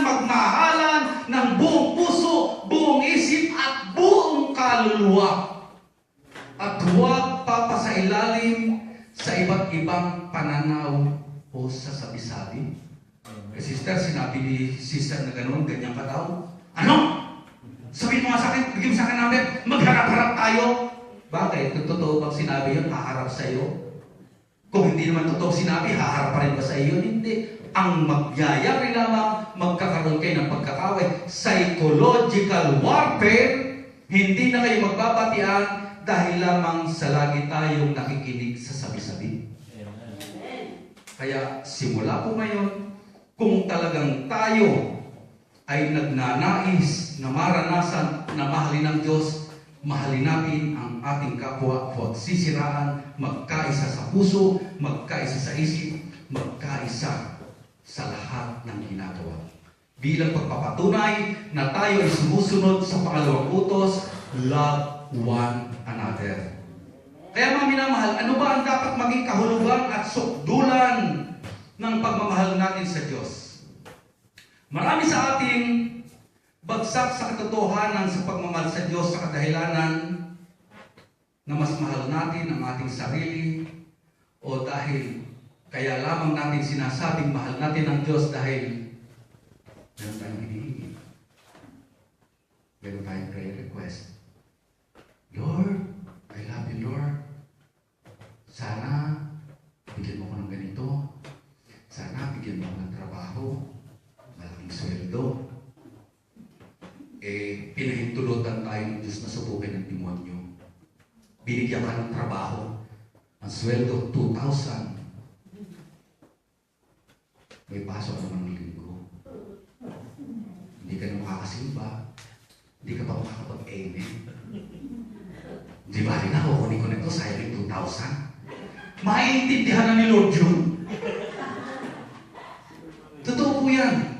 magmahalan ng buong puso, buong isip at buong kaluluwa. At huwag papasailalim sa iba't ibang pananaw o sasabi-sabi. Sister, sinabi ni sister na gano'n, ganyan ka daw. Ano? Sabihin mo nga sa akin, bigyan mo sa akin namin, magharap-harap tayo. Bakit? Kung totoo bang sinabi yun, haharap sa iyo? Kung hindi naman totoo sinabi, haharap pa rin ba sa iyo? Hindi. Ang magyayari lamang, magkakaroon kayo ng pagkakaway. Psychological warfare, hindi na kayo magbabatian dahil lamang sa lagi tayong nakikinig sa sabi-sabi. Kaya simula po ngayon, kung talagang tayo ay nagnanais na maranasan na mahalin ng Diyos, mahalin natin ang ating kapwa, huwag sisiraan, magkaisa sa puso, magkaisa sa isip, magkaisa sa lahat ng ginagawa. Bilang pagpapatunay na tayo ay sumusunod sa pangalawang utos, love one another. Kaya mga minamahal, ano ba ang dapat maging kahulugan at sukdulan ng pagmamahal natin sa Diyos? Marami sa ating bagsak sa katotohanan sa pagmamahal sa Diyos sa kadahilanan na mas mahal natin ang ating sarili o dahil kaya lamang natin sinasabing mahal natin ang Diyos dahil meron tayong hinihingi. Meron tayong prayer request. Lord, I love you, Lord. Sana bigyan mo ko ng ganito. Sana bigyan mo ko ng trabaho. Malaking sweldo. Pinahintulutan tayo ng Diyos na subukin ng demonyo. Binigyan ka ng trabaho. Ang sweldo, 2,000. May pasok naman ng linggo. Hindi ka na makakasimba. Hindi ka pa makakapag-amen. Di ba rin ako, kunin ko nito, sayang yung 2,000. Maintindihan na ni Lord yun. Totoo po yan.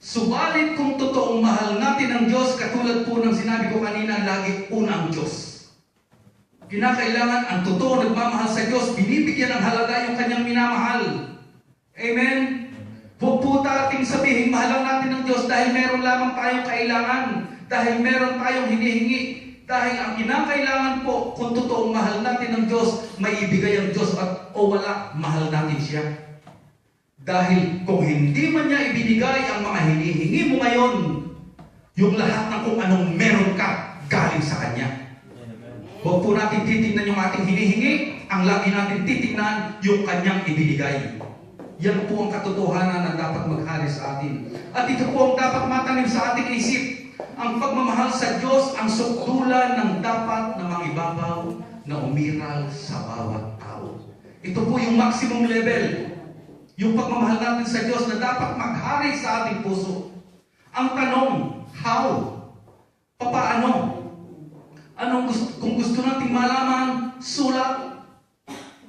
Subalit kung totoong mahal natin ang Diyos, katulad po ng sinabi ko kanina, lagi una ang Diyos. Kinakailangan ang totoo nagmamahal sa Diyos, binibigyan ng halaga yung kanyang minamahal. Amen? Huwag po ating sabihin, mahal natin ang Diyos dahil meron lamang tayong kailangan, dahil meron tayong hinihingi, dahil ang kinakailangan po, kung totoong mahal natin ang Diyos, may ibigay ang Diyos at o wala, mahal natin siya. Dahil kung hindi man niya ibinigay ang mga hinihingi mo ngayon, yung lahat ng kung anong meron ka, galing sa Kanya. Huwag po natin titignan yung ating hinihingi, ang lagi natin titignan yung Kanyang ibinigay. Yan po ang katotohanan na dapat maghari sa atin. At ito po ang dapat matanim sa ating isip. Ang pagmamahal sa Diyos, ang sukdulan ng dapat na mangibabaw na umiral sa bawat tao. Ito po yung maximum level. Yung pagmamahal natin sa Diyos na dapat maghari sa ating puso. Ang tanong, how? Papaano? Kung gusto nating malaman, sulat.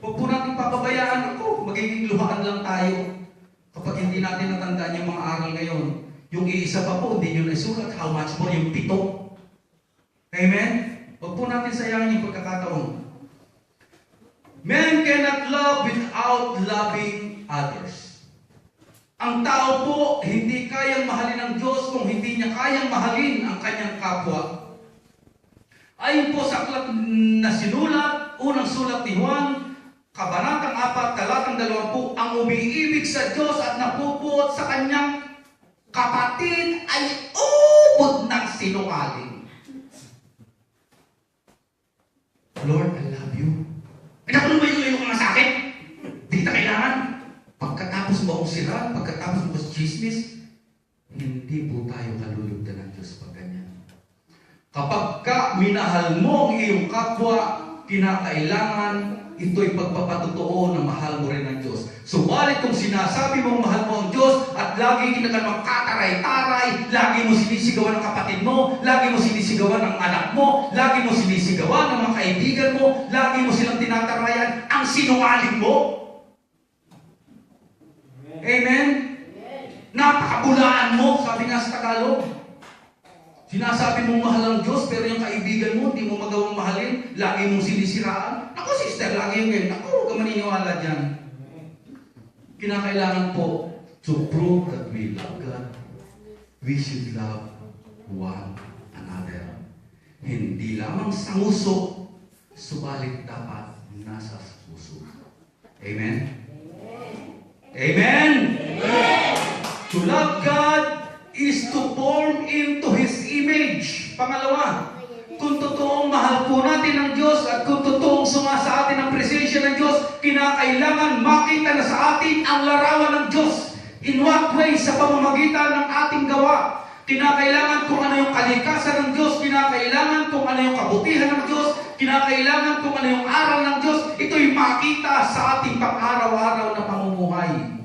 Huwag po natin papabayaan. Ako, magiging luhaan lang tayo. Kapag hindi natin natandaan yung mga aral ngayon. Yung iisa pa po, hindi nyo naisulat. How much more yung 7? Amen? Huwag po natin sayangin yung pagkakataon. Man cannot love without loving others. Ang tao po, hindi kayang mahalin ng Diyos kung hindi niya kayang mahalin ang kanyang kapwa. Ayon po sa aklat na sinulat, unang sulat ni Juan, Kabanatang 4, talatang 20, ang umiibig sa Diyos at napupuot sa kanyang kapatid ay ubod ng sinungaling. Lord, I love you. Ay, naku, lumayo-layo ka nga sa akin. Di kita kailangan. Pagkatapos mo akong sira, pagkatapos mo akong chismis, hindi po tayo kalulugdan ng Diyos pag ganyan. Kapag ka minahal mo ang iyong kapwa, kinakailangan ito'y pagpapatotoo na mahal mo rin ang Diyos. Subalit kung sinasabi mong mahal mo ang Diyos at lagi ka magkataray-taray, lagi mo sinisigawan ng kapatid mo, lagi mo sinisigawan ng anak mo, lagi mo sinisigawan ng mga kaibigan mo, lagi mo silang tinatarayan, ang sinungaling mo. Amen? Napakabulaan mo, sabi nga sa Tagalog. Sinasabi mong mahal ang Diyos, pero yung kaibigan mo, hindi mo magawang mahalin, lagi mong sinisiraan. Ako sister, lagi yung ganyan. Ako, huwag ka maniniwala dyan. Kinakailangan po, to prove that we love God, we should love one another. Hindi lamang sa nguso, subalit dapat nasa puso. Amen? Amen? Amen! To love God is to form into His image. Pangalawa, kung totoong mahal po natin ang Diyos at kung totoong suma sa atin ang presensya ng Diyos, kinakailangan makita na sa atin ang larawan ng Diyos. In what way? Sa pamamagitan ng ating gawa. Kinakailangan kung ano yung kalikasan ng Diyos, kinakailangan kung ano yung kabutihan ng Diyos, kinakailangan kung ano yung aral ng Diyos, ito'y makita sa ating pang-araw-araw na pamumuhay.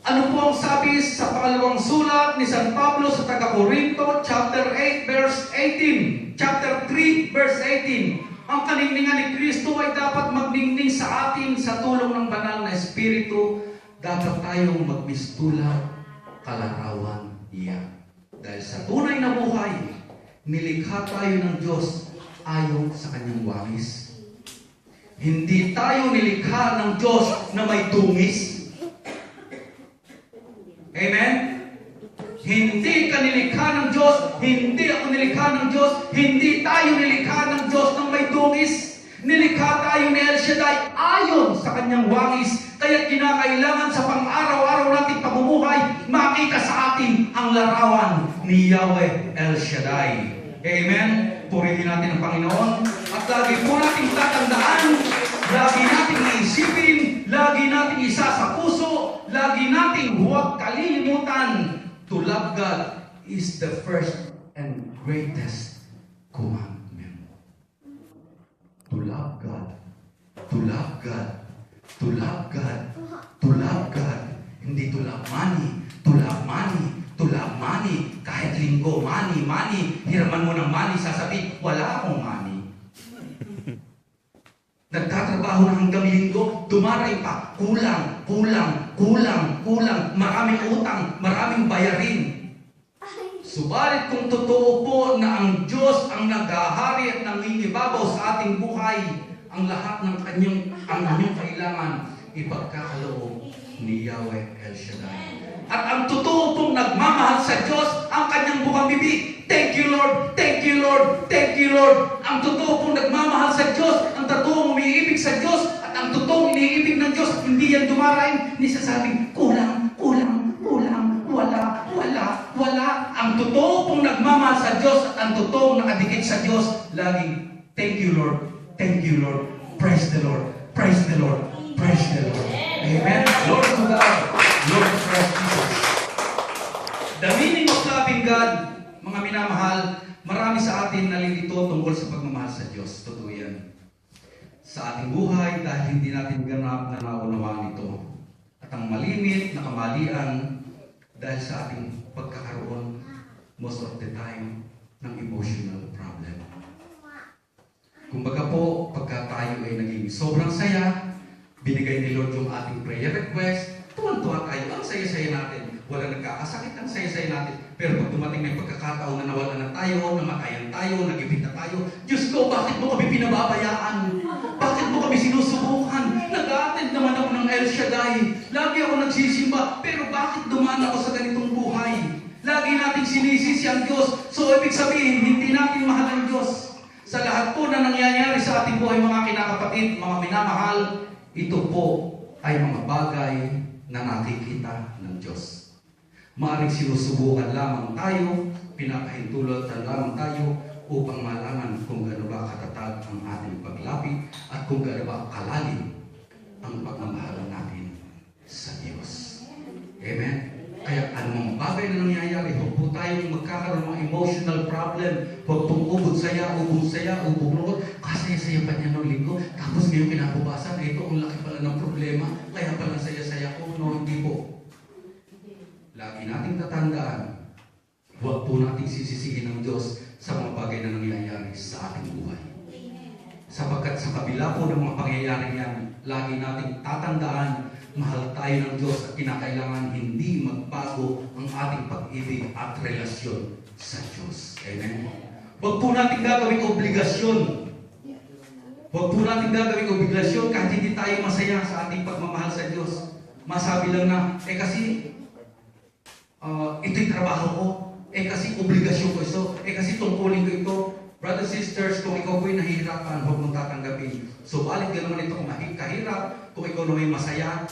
Ano po ang sabi sa pangalawang sulat ni San Pablo sa taga-Corinto, chapter 8, verse 18. Chapter 3, verse 18. Ang kaningningan ni Kristo ay dapat magningning sa atin sa tulong ng banal na Espiritu. Dapat tayong magmistula kalarawan niya. Dahil sa tunay na buhay, nilikha tayo ng Diyos ayon sa kanyang wangis. Hindi tayo nilikha ng Diyos na may dungis. Amen? Hindi ka nilikha ng Diyos, hindi ako nilikha ng Diyos, hindi tayo nilikha ng Diyos ng may dungis. Nilikha tayo ni El Shaddai ayon sa kanyang wangis. Kaya kinakailangan sa pang-araw-araw nating pamumuhay, makita sa atin ang larawan ni Yahweh El Shaddai. Amen? Purihin natin ang Panginoon. At lagi po nating tatandaan, lagi nating iisipin, lagi nating isa sa puso, lagi nating huwag kalilimutan, to love God is the first and greatest commandment. To love God. To love God. To love God. To love God. Hindi to love money. To love money. To love money. Kahit linggo, money, money. Hiraman mo ng money, sasabihin, wala akong money. Nagtatrabaho na hanggang linggo, dumarating pa, kulang, kulang, kulang, kulang, maraming utang, maraming bayarin. Subalit kung totoo po na ang Diyos ang naghahari at nangingibabaw sa ating buhay, ang lahat ng inyong kailangan, ipagkakaloob ni Yahweh El Shaddai. At ang totoo pong nagmamahal sa Diyos, ang kanyang bukang bibig, thank you Lord, thank you Lord, thank you Lord. Ang totoo pong nagmamahal sa Diyos, ang totoong umiibig sa Diyos, at ang totoong iniibig ng Diyos, hindi yan dumaraing, hindi sasabing, kulang, kulang, kulang, wala, wala, wala. Ang totoo pong nagmamahal sa Diyos, at ang totoong nakadikit sa Diyos, laging, thank you Lord, thank you Lord, praise the Lord, praise the Lord, praise the Lord. Amen. Lord to God, Lord to Christ Jesus. The meaning of loving God, mga minamahal, marami sa atin nalilito tungkol sa pagmamahal sa Diyos. Totoo yan. Sa ating buhay, dahil hindi natin ganap na naunawaan ito. At ang malimit na kamalian, dahil sa ating pagkakaroon, most of the time, ng emotional problem. Kumbaga po, pagka tayo ay naging sobrang saya, binigay ni Lord yung ating prayer request, tuwan-tuwa tayo, ang saya-saya natin. Wala nagkakasakit, ang saya-saya natin. Pero pag dumating may pagkakataon na nawalan na tayo, namatayan tayo, nagipit na tayo, Diyos ko, bakit mo kami pinababayaan? Bakit mo kami sinusubukan? Nag-a-attend naman ako ng El Shaddai. Lagi ako nagsisimba, pero bakit dumaan ako sa ganitong buhay? Lagi nating sinisisi ang Diyos. So, ibig sabihin, hindi natin mahal ang Diyos. Sa lahat po na nangyayari sa ating buhay, mga kinakapatid, mga minamahal, ito po ay mga bagay na nakikita ng Diyos. Maaring sinusubukan lamang tayo, pinapahintulot lamang tayo upang malaman kung gaano ba katatag ang ating paglapit at kung gaano ba kalalim ang pagmamahal natin sa Diyos. Amen? Kaya anumang bagay na nangyayari, huwag po tayong magkakaroon ng emotional problem. Huwag pong ubod saya, ubog lungkot. Kasaya-saya pa niya ng linggo. Tapos ngayon kinabukasan, ito ang laki pala ng problema. Kaya pala saya-saya ko. No, hindi po. Lagi nating tatandaan, huwag po nating sisisihin ng Diyos sa mga bagay na nangyayari sa ating buhay. Sapagkat sa kabila po ng mga pangyayari yan, lagi nating tatandaan, mahal tayo ng Diyos at kinakailangan hindi magbago ang ating pag-ibig at relasyon sa Diyos. Amen? Huwag po natin gagawing obligasyon. Huwag po natin gagawing obligasyon kahit hindi tayo masaya sa ating pagmamahal sa Diyos. Masabi lang na, kasi ito'y trabaho ko. Kasi obligasyon ko ito. Kasi tungkulin ko ito. Brothers, sisters, kung ikaw po'y nahihirapan, huwag mong tatanggapin. So, balik ka naman ito kung kahirap, kung ikaw naman masaya,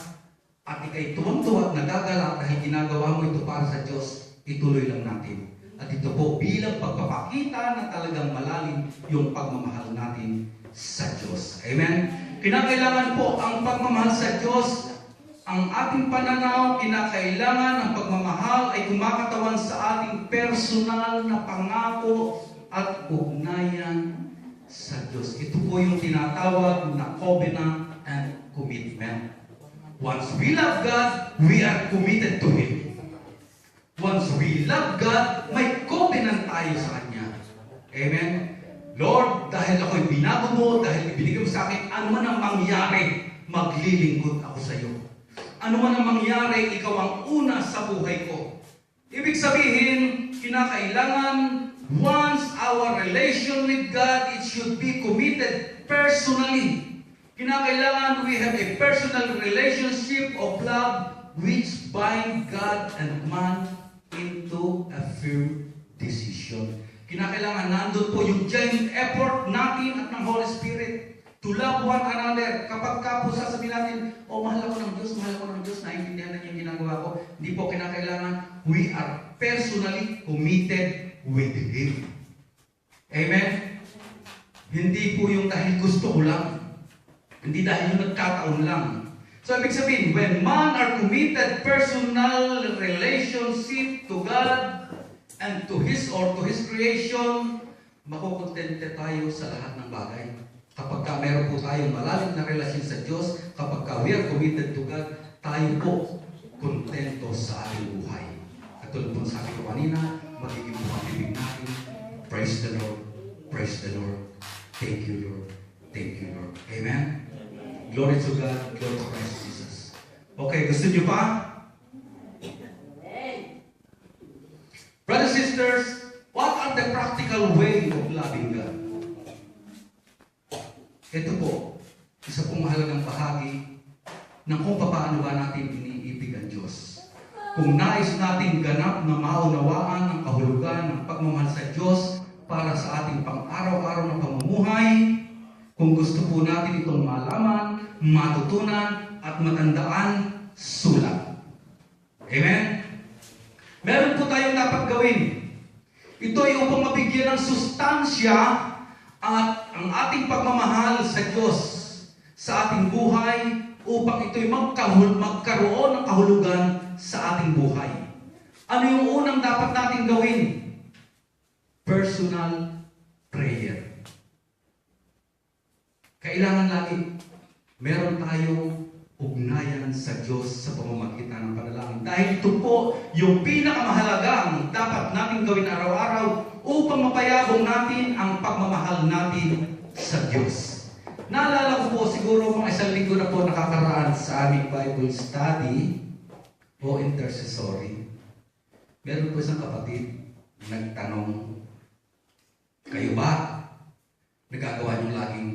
at ikay tuwang-tuwa at nagagalak dahil ginagawa mo ito para sa Diyos, ituloy lang natin. At ito po bilang pagpapakita na talagang malalim yung pagmamahal natin sa Diyos. Amen? Kinakailangan po ang pagmamahal sa Diyos, ang ating pananaw, kinakailangan ang pagmamahal ay kumakatawan sa ating personal na pangako at ugnayan sa Diyos. Ito po yung tinatawag na covenant and commitment. Once we love God, we are committed to Him. Once we love God, may covenant tayo sa Kanya. Amen? Lord, dahil ako'y binago mo, dahil ibinigay mo sa akin, ano man ang mangyari, maglilingkod ako sa iyo. Ano man ang mangyari, ikaw ang una sa buhay ko. Ibig sabihin, kinakailangan, once our relation with God, it should be committed personally. Kinakailangan we have a personal relationship of love which bind God and man into a firm decision. Kinakailangan nandun po yung joint effort natin at ng Holy Spirit to love one another. Kapag ka po sasabihin natin, oh, mahal ako ng Diyos, naiintindihan na niya yung ginagawa ko. Hindi po kinakailangan, we are personally committed with Him. Amen? Hindi po yung dahil gusto ko lang. Hindi dahil yung nagkataon lang. So, ibig sabihin, when man are committed personal relationship to God and to His creation, makukontente tayo sa lahat ng bagay. Kapag ka meron po tayong malalim na relasyon sa Diyos, kapag ka we are committed to God, tayo po kontento sa ating buhay. At tulad po sabi ko kanina, magiging buhay bibig natin. Praise the Lord. Praise the Lord. Thank you, Lord. Thank you, Lord. Amen? Glory to God. Glory to Christ Jesus. Okay, gusto niyo pa? Brothers and sisters, what are the practical way of loving God? Ito po, isa pong mahalagang bahagi ng kung paano ba natin iniibig ang Diyos. Kung nais natin ganap na maunawaan ang kahulugan ng pagmamahal sa Diyos para sa ating pang-araw-araw na pamumuhay, kung gusto po natin itong malaman, matutunan, at matandaan, sulat. Amen? Meron po tayong dapat gawin. Ito ay upang mabigyan ng sustansya at ang ating pagmamahal sa Diyos sa ating buhay upang ito'y magkaroon ng kahulugan sa ating buhay. Ano yung unang dapat natin gawin? Personal prayer. Kailangan lagi meron tayong ugnayan sa Diyos sa pamamagitan ng panalangin. Dahil ito po yung pinakamahalagang dapat natin gawin araw-araw upang mapayabong natin ang pagmamahal natin sa Diyos. Naalala ko po siguro mga isang linggo na po nakakaraan sa aming Bible study o intercessory. Meron po isang kapatid nagtanong, kayo ba nagagawa niyong laging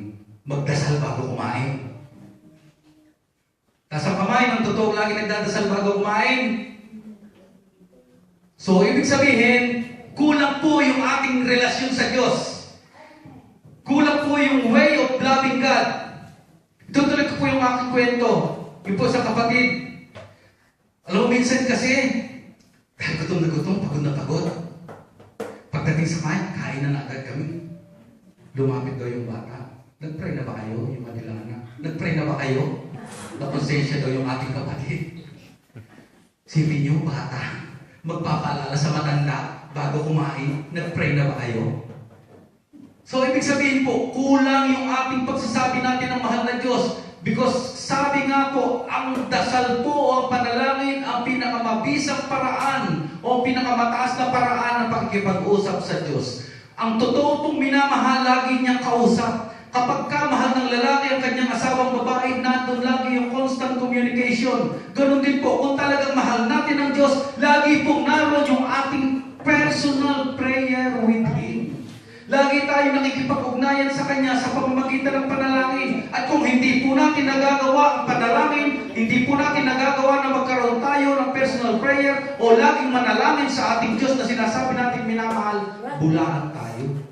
magdasal bago kumain? Tapos ang kamay ng totoo lagi nagdadasal bago kumain. So, ibig sabihin, kulang po yung ating relasyon sa Diyos. Kulang po yung way of loving God. Tutuloy ko po yung aking kwento. Yung po sa kapatid. Alam mo, minsan kasi, dahil gutom na gutom, pagod na pagod. Pagdating sa kain na agad kami. Lumapit daw yung bata. Nag-pray na ba kayo? Yung Manila na. Nag-pray na ba kayo? Nakonsensya daw yung ating kapatid. Sipin niyo, bata, magpapaalala sa matanda bago kumain, nag-pray na ba kayo? So, ibig sabihin po, kulang yung ating pagsasabi natin ng mahal na Diyos. Because sabi nga po, ang dasal po o ang panalangin, ang pinakamabisang paraan o pinakamataas na paraan ng pakikipag-usap sa Diyos. Ang totoo pong minamahal, lagi niyang kausap. Kapag ka mahal ng lalaki ang kanyang asawang babae, nandun lagi yung constant communication. Ganon din po, kung talagang mahal natin ang Diyos, lagi pong naroon yung ating personal prayer with Him. Lagi tayo nakikipag-ugnayan sa Kanya sa pamamagitan ng panalangin. At kung hindi po natin nagagawa ang panalangin, hindi po natin nagagawa na magkaroon tayo ng personal prayer o laging manalangin sa ating Diyos na sinasabi natin minamahal, bulaan tayo.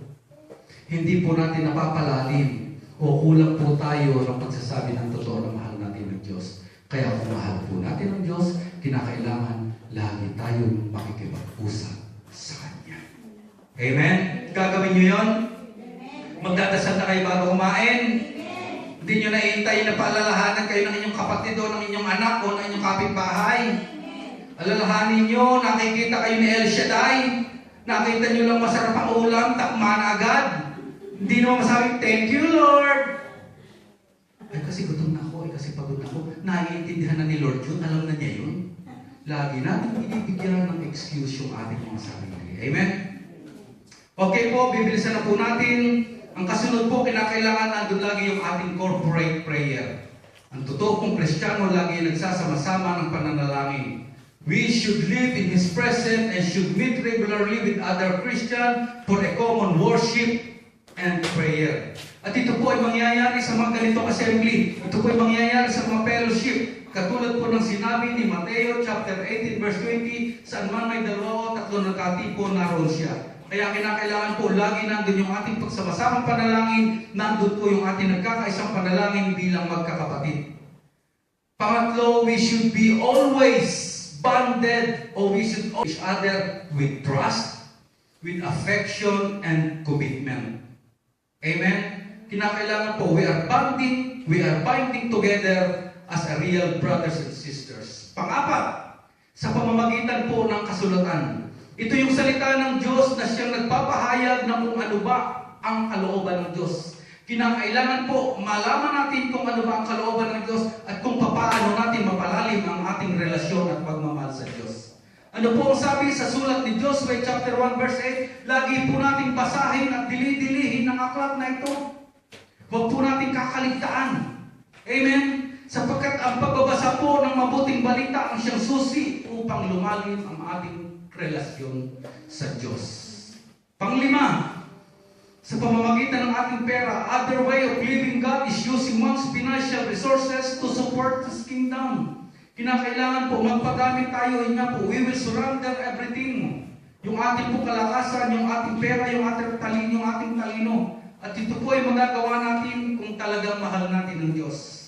Hindi po natin napapalalim o kulang po tayo ng pagsasabi ng totoo na mahal natin ng Diyos. Kaya kung mahal po natin ng Diyos, kinakailangan lagi tayong makikipag-usap sa Kanya. Amen? Gagawin nyo yun? Magdadasal na kayo bago kumain? Hindi nyo naihintay na paalalahanan kayo ng inyong kapatid o ng inyong anak o ng inyong kapitbahay? Alalahanin nyo, nakikita kayo ni El Shaddai, nakita nyo lang masarap ang ulam, takma na agad. Hindi naman masabi, thank you, Lord. Ay, kasi gutom na ako, ay, kasi pagod na ako. Naiintindihan na ni Lord yun, alam na niya yun. Lagi natin ibibigyan ng excuse yung ating mga sarili. Amen? Okay po, bibilisan na po natin. Ang kasunod po, kinakailangan nandun lagi yung ating corporate prayer. Ang totoo pong Kristiyano, lagi nagsasama-sama ng pananalangin. We should live in His presence and should meet regularly with other Christians for a common worship and prayer. At ito po ay mangyayari sa mga ganitong assembly. Ito po ay mangyayari sa mga fellowship. Katulad po ng sinabi ni Mateo chapter 18 verse 20, saan man may dalawa o tatlo nagkatipon, naroon siya. Kaya kinakailangan po lagi nandun yung ating pagsamasamang panalangin, nandun po yung ating nagkakaisang panalangin bilang magkakapatid. Pangatlo, we should be always bonded, or we should each other with trust, with affection, and commitment. Amen? Kinakailangan po, we are binding together as a real brothers and sisters. Pang-apat, sa pamamagitan po ng kasulatan. Ito yung salita ng Diyos na siyang nagpapahayag ng kung ano ba ang kalooban ng Diyos. Kinakailangan po malaman natin kung ano ba ang kalooban ng Diyos at kung paano natin mapalalim ang ating relasyon at pagmamahal sa Diyos. Ano po ang sabi sa sulat ni Joshua chapter 1 verse 8? Lagi po nating basahin at dili-dilihin ng aklat na ito. Huwag po natin kakaligtaan. Amen? Sapagkat ang pagbabasa po ng mabuting balita ang siyang susi upang lumalim ang ating relasyon sa Diyos. Panglima, sa pamamagitan ng ating pera, other way of living God is using one's financial resources to support His kingdom. Kinakailangan po magpagamit tayo, nga po, we will surrender everything. Yung ating po kalakasan, yung ating pera, yung ating talino. At ito po ay magagawa natin kung talagang mahal natin ng Diyos.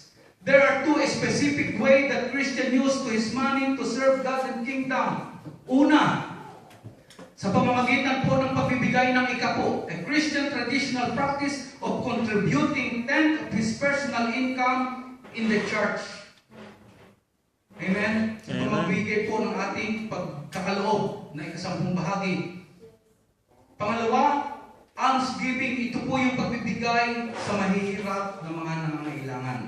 There are two specific ways that Christian use to his money to serve God and kingdom. Una, sa pamamagitan po ng pagbibigay ng ikapo, a Christian traditional practice of contributing 10% of his personal income in the church. Amen? Sa pamagbigay po ng ating pagkakaloob na ikasampung bahagi. Pangalawa, almsgiving, ito po yung pagbibigay sa mahihirap na mga nangangailangan.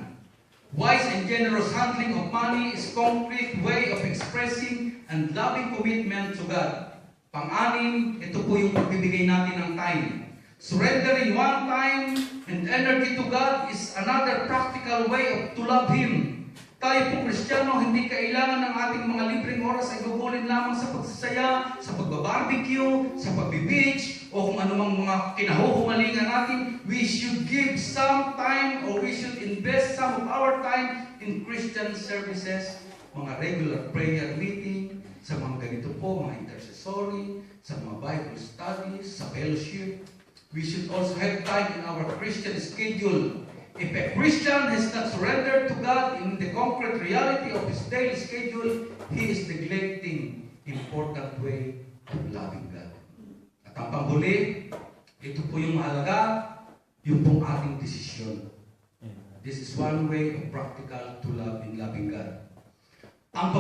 Wise and generous handling of money is concrete way of expressing and loving commitment to God. Pang-anim, ito po yung pagbibigay natin ng time. Surrendering one time and energy to God is another practical way to love Him. Tayo po Kristiyano, hindi kailangan ng ating mga libreng oras ay gugulin lamang sa pagsasaya, sa pagbabarbecue, sa pagbibeach, o kung anumang mga kinahuhumalingan natin. We should give some time, or we should invest some of our time in Christian services, mga regular prayer meeting, sa mga ganito po, mga intercessory, sa mga Bible studies, sa fellowship. We should also have time in our Christian schedule. If a Christian has not surrendered to God in the concrete reality of his daily schedule, he is neglecting important way of loving God. At ang panghuli, ito po yung mahalaga, yung pong ating desisyon. This is one way of practical to love in loving God. Ang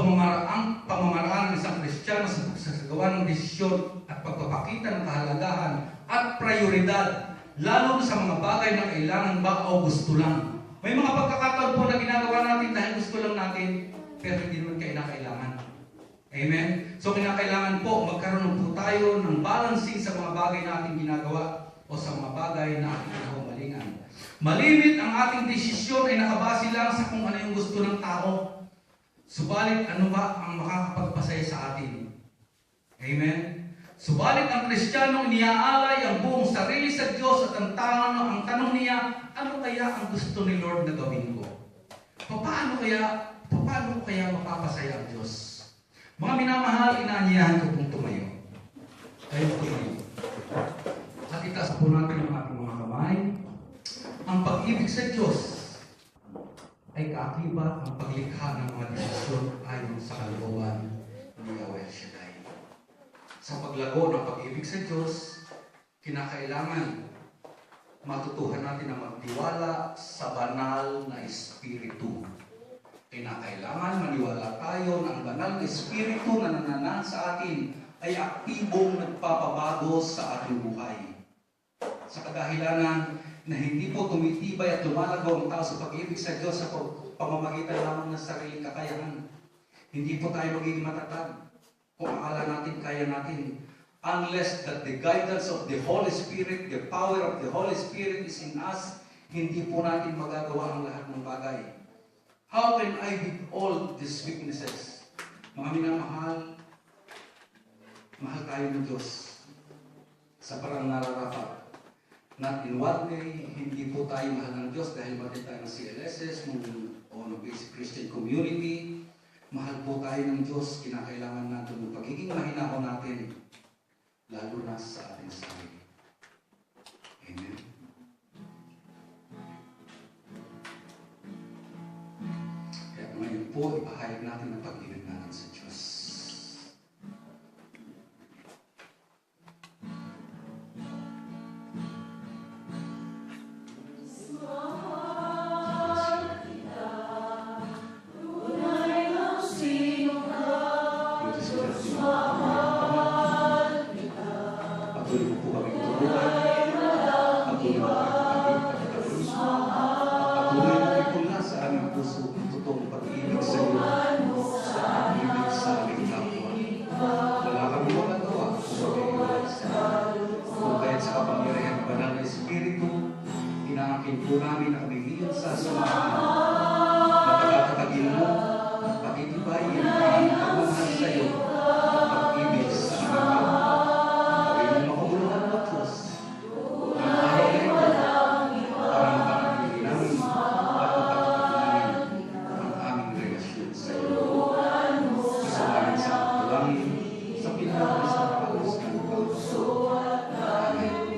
pamamaraan ng isang Kristiyano sa pagsasagawa ng desisyon at pagpapakita ng kahalagahan at prioridad, lalo sa mga bagay na kailangan ba o gusto lang. May mga pagkakataon po na ginagawa natin dahil gusto lang natin, pero hindi naman kailangan. Amen? So kinakailangan po, magkaroon po tayo ng balancing sa mga bagay na ating ginagawa o sa mga bagay na ating kinahumalingan. Malimit ang ating desisyon ay nakabase lang sa kung ano yung gusto ng tao. Subalit, ano ba ang makakapagpasaya sa atin? Amen? Subalit ang Kristiyanong iniaalay ang buong sarili sa Diyos at ang tanong niya, ano kaya ang gusto ni Lord na gawin ko? Paano kaya mapapasaya ang Diyos? Mga minamahal, inaanyayahan ko pong tumayo. Kayo tumayo. At itaas po natin ang ating mga kamay. Ang pag-ibig sa Diyos ay kaakibat ang paglikha ng mga desisyon ayon sa kalooban ni Yahweh Shaddai. Sa paglago ng pag-ibig sa Diyos, kinakailangan matutuhan natin na magtiwala sa banal na Espiritu. Kinakailangan maniwala tayo na ang banal na Espiritu na nananan sa atin ay aktibong nagpapabago sa ating buhay. Sa kadahilanan na hindi po tumitibay at lumalago ang tao sa pag-ibig sa Diyos sa pamamagitan lamang ng sariling kakayahan. Hindi po tayo magiging matatag kung akala natin kaya natin. Unless that the guidance of the Holy Spirit, the power of the Holy Spirit is in us, hindi po natin magagawa ang lahat ng bagay. How can I with all these weaknesses? Mga minamahal, mahal tayo ng Diyos sa parang nararapat. Not in one way, hindi po tayo mahal ng Diyos dahil bakit tayo ng CLSS o ng Basic Christian Community. Mahal po tayo ng Diyos, kinakailangan natin yung pagiging mahinahon natin, lalo na sa ating sarili. Amen. Kaya ngayon po, ipahayag natin ang pag-ibig natin sa Diyos. Patuloy mo po kami tutulungan. Patuloy mo kami patuloy mo ipula sa aming puso ang totoong pag-ibig sa iyo, sa pag-ibig sa aming kapwa. Wala kami magagawa kung mag-iwalay sa kung kahit sa kapangyarihan ng banal na Espiritu, inaangkin po namin na kami ngayon sa samahan na pagkakatagin mo at pakitibayin ang aming pagmamahal sa iyo at pag-ibig sa aming kapwa. Kami mong makabuluhan mo, Diyos. Ang araw na ito, para mapanatili namin at mapatupad namin ang aming relasyon sa iyo. Kasalanan sa pagdalangin, sa pinakalis na pagkakas ng puso. Amen.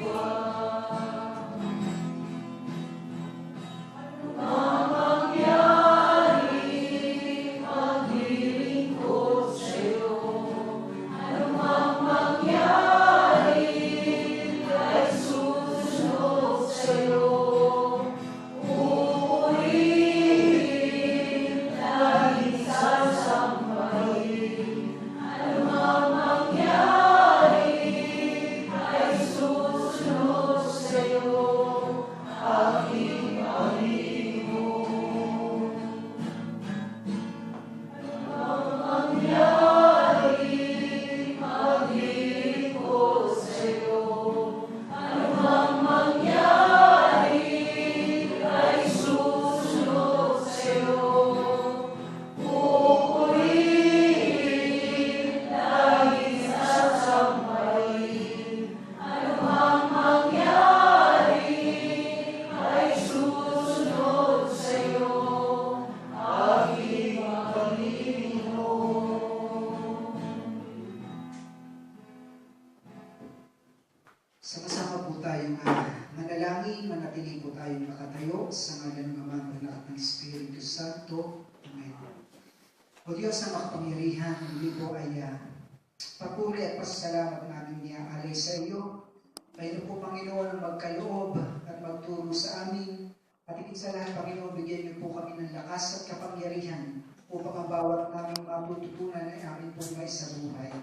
Sama-sama po tayong manalangin, manatili po tayong nakatayo sa ngalan ng Ama, ng Anak at ng Espiritu Santo. Amen. O Diyos na makapangyarihan, hindi po ay papuri at pasasalamat namin niya alay sa iyo. Kayo po, Panginoon, ang magkaloob at magturo sa amin. At higit sa lahat, Panginoon, bigyan niyo po kami ng lakas at kapangyarihan upang ang bawat naming matututunan ay amin po may sa buhay.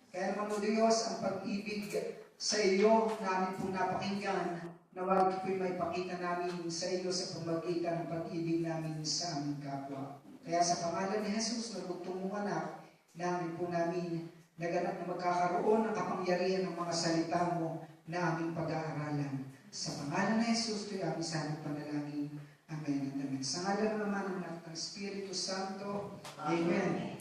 Kaya naman, O Diyos, ang pag-ibig sa iyo namin po napakinggan, nawag po'y may pakita namin sa iyo sa pamagitan ng pag-ibig namin sa aming kapwa. Kaya sa pangalan ni Jesus na bugtong mong anak, namin po namin naganap na magkakaroon ng kapangyarihan ng mga salita mo na aming pag-aaralan. Sa pangalan ni Jesus, ito'y aming sanang panalangin. Amen at amen. Sa ngalan naman ng Espiritu Santo, Amen.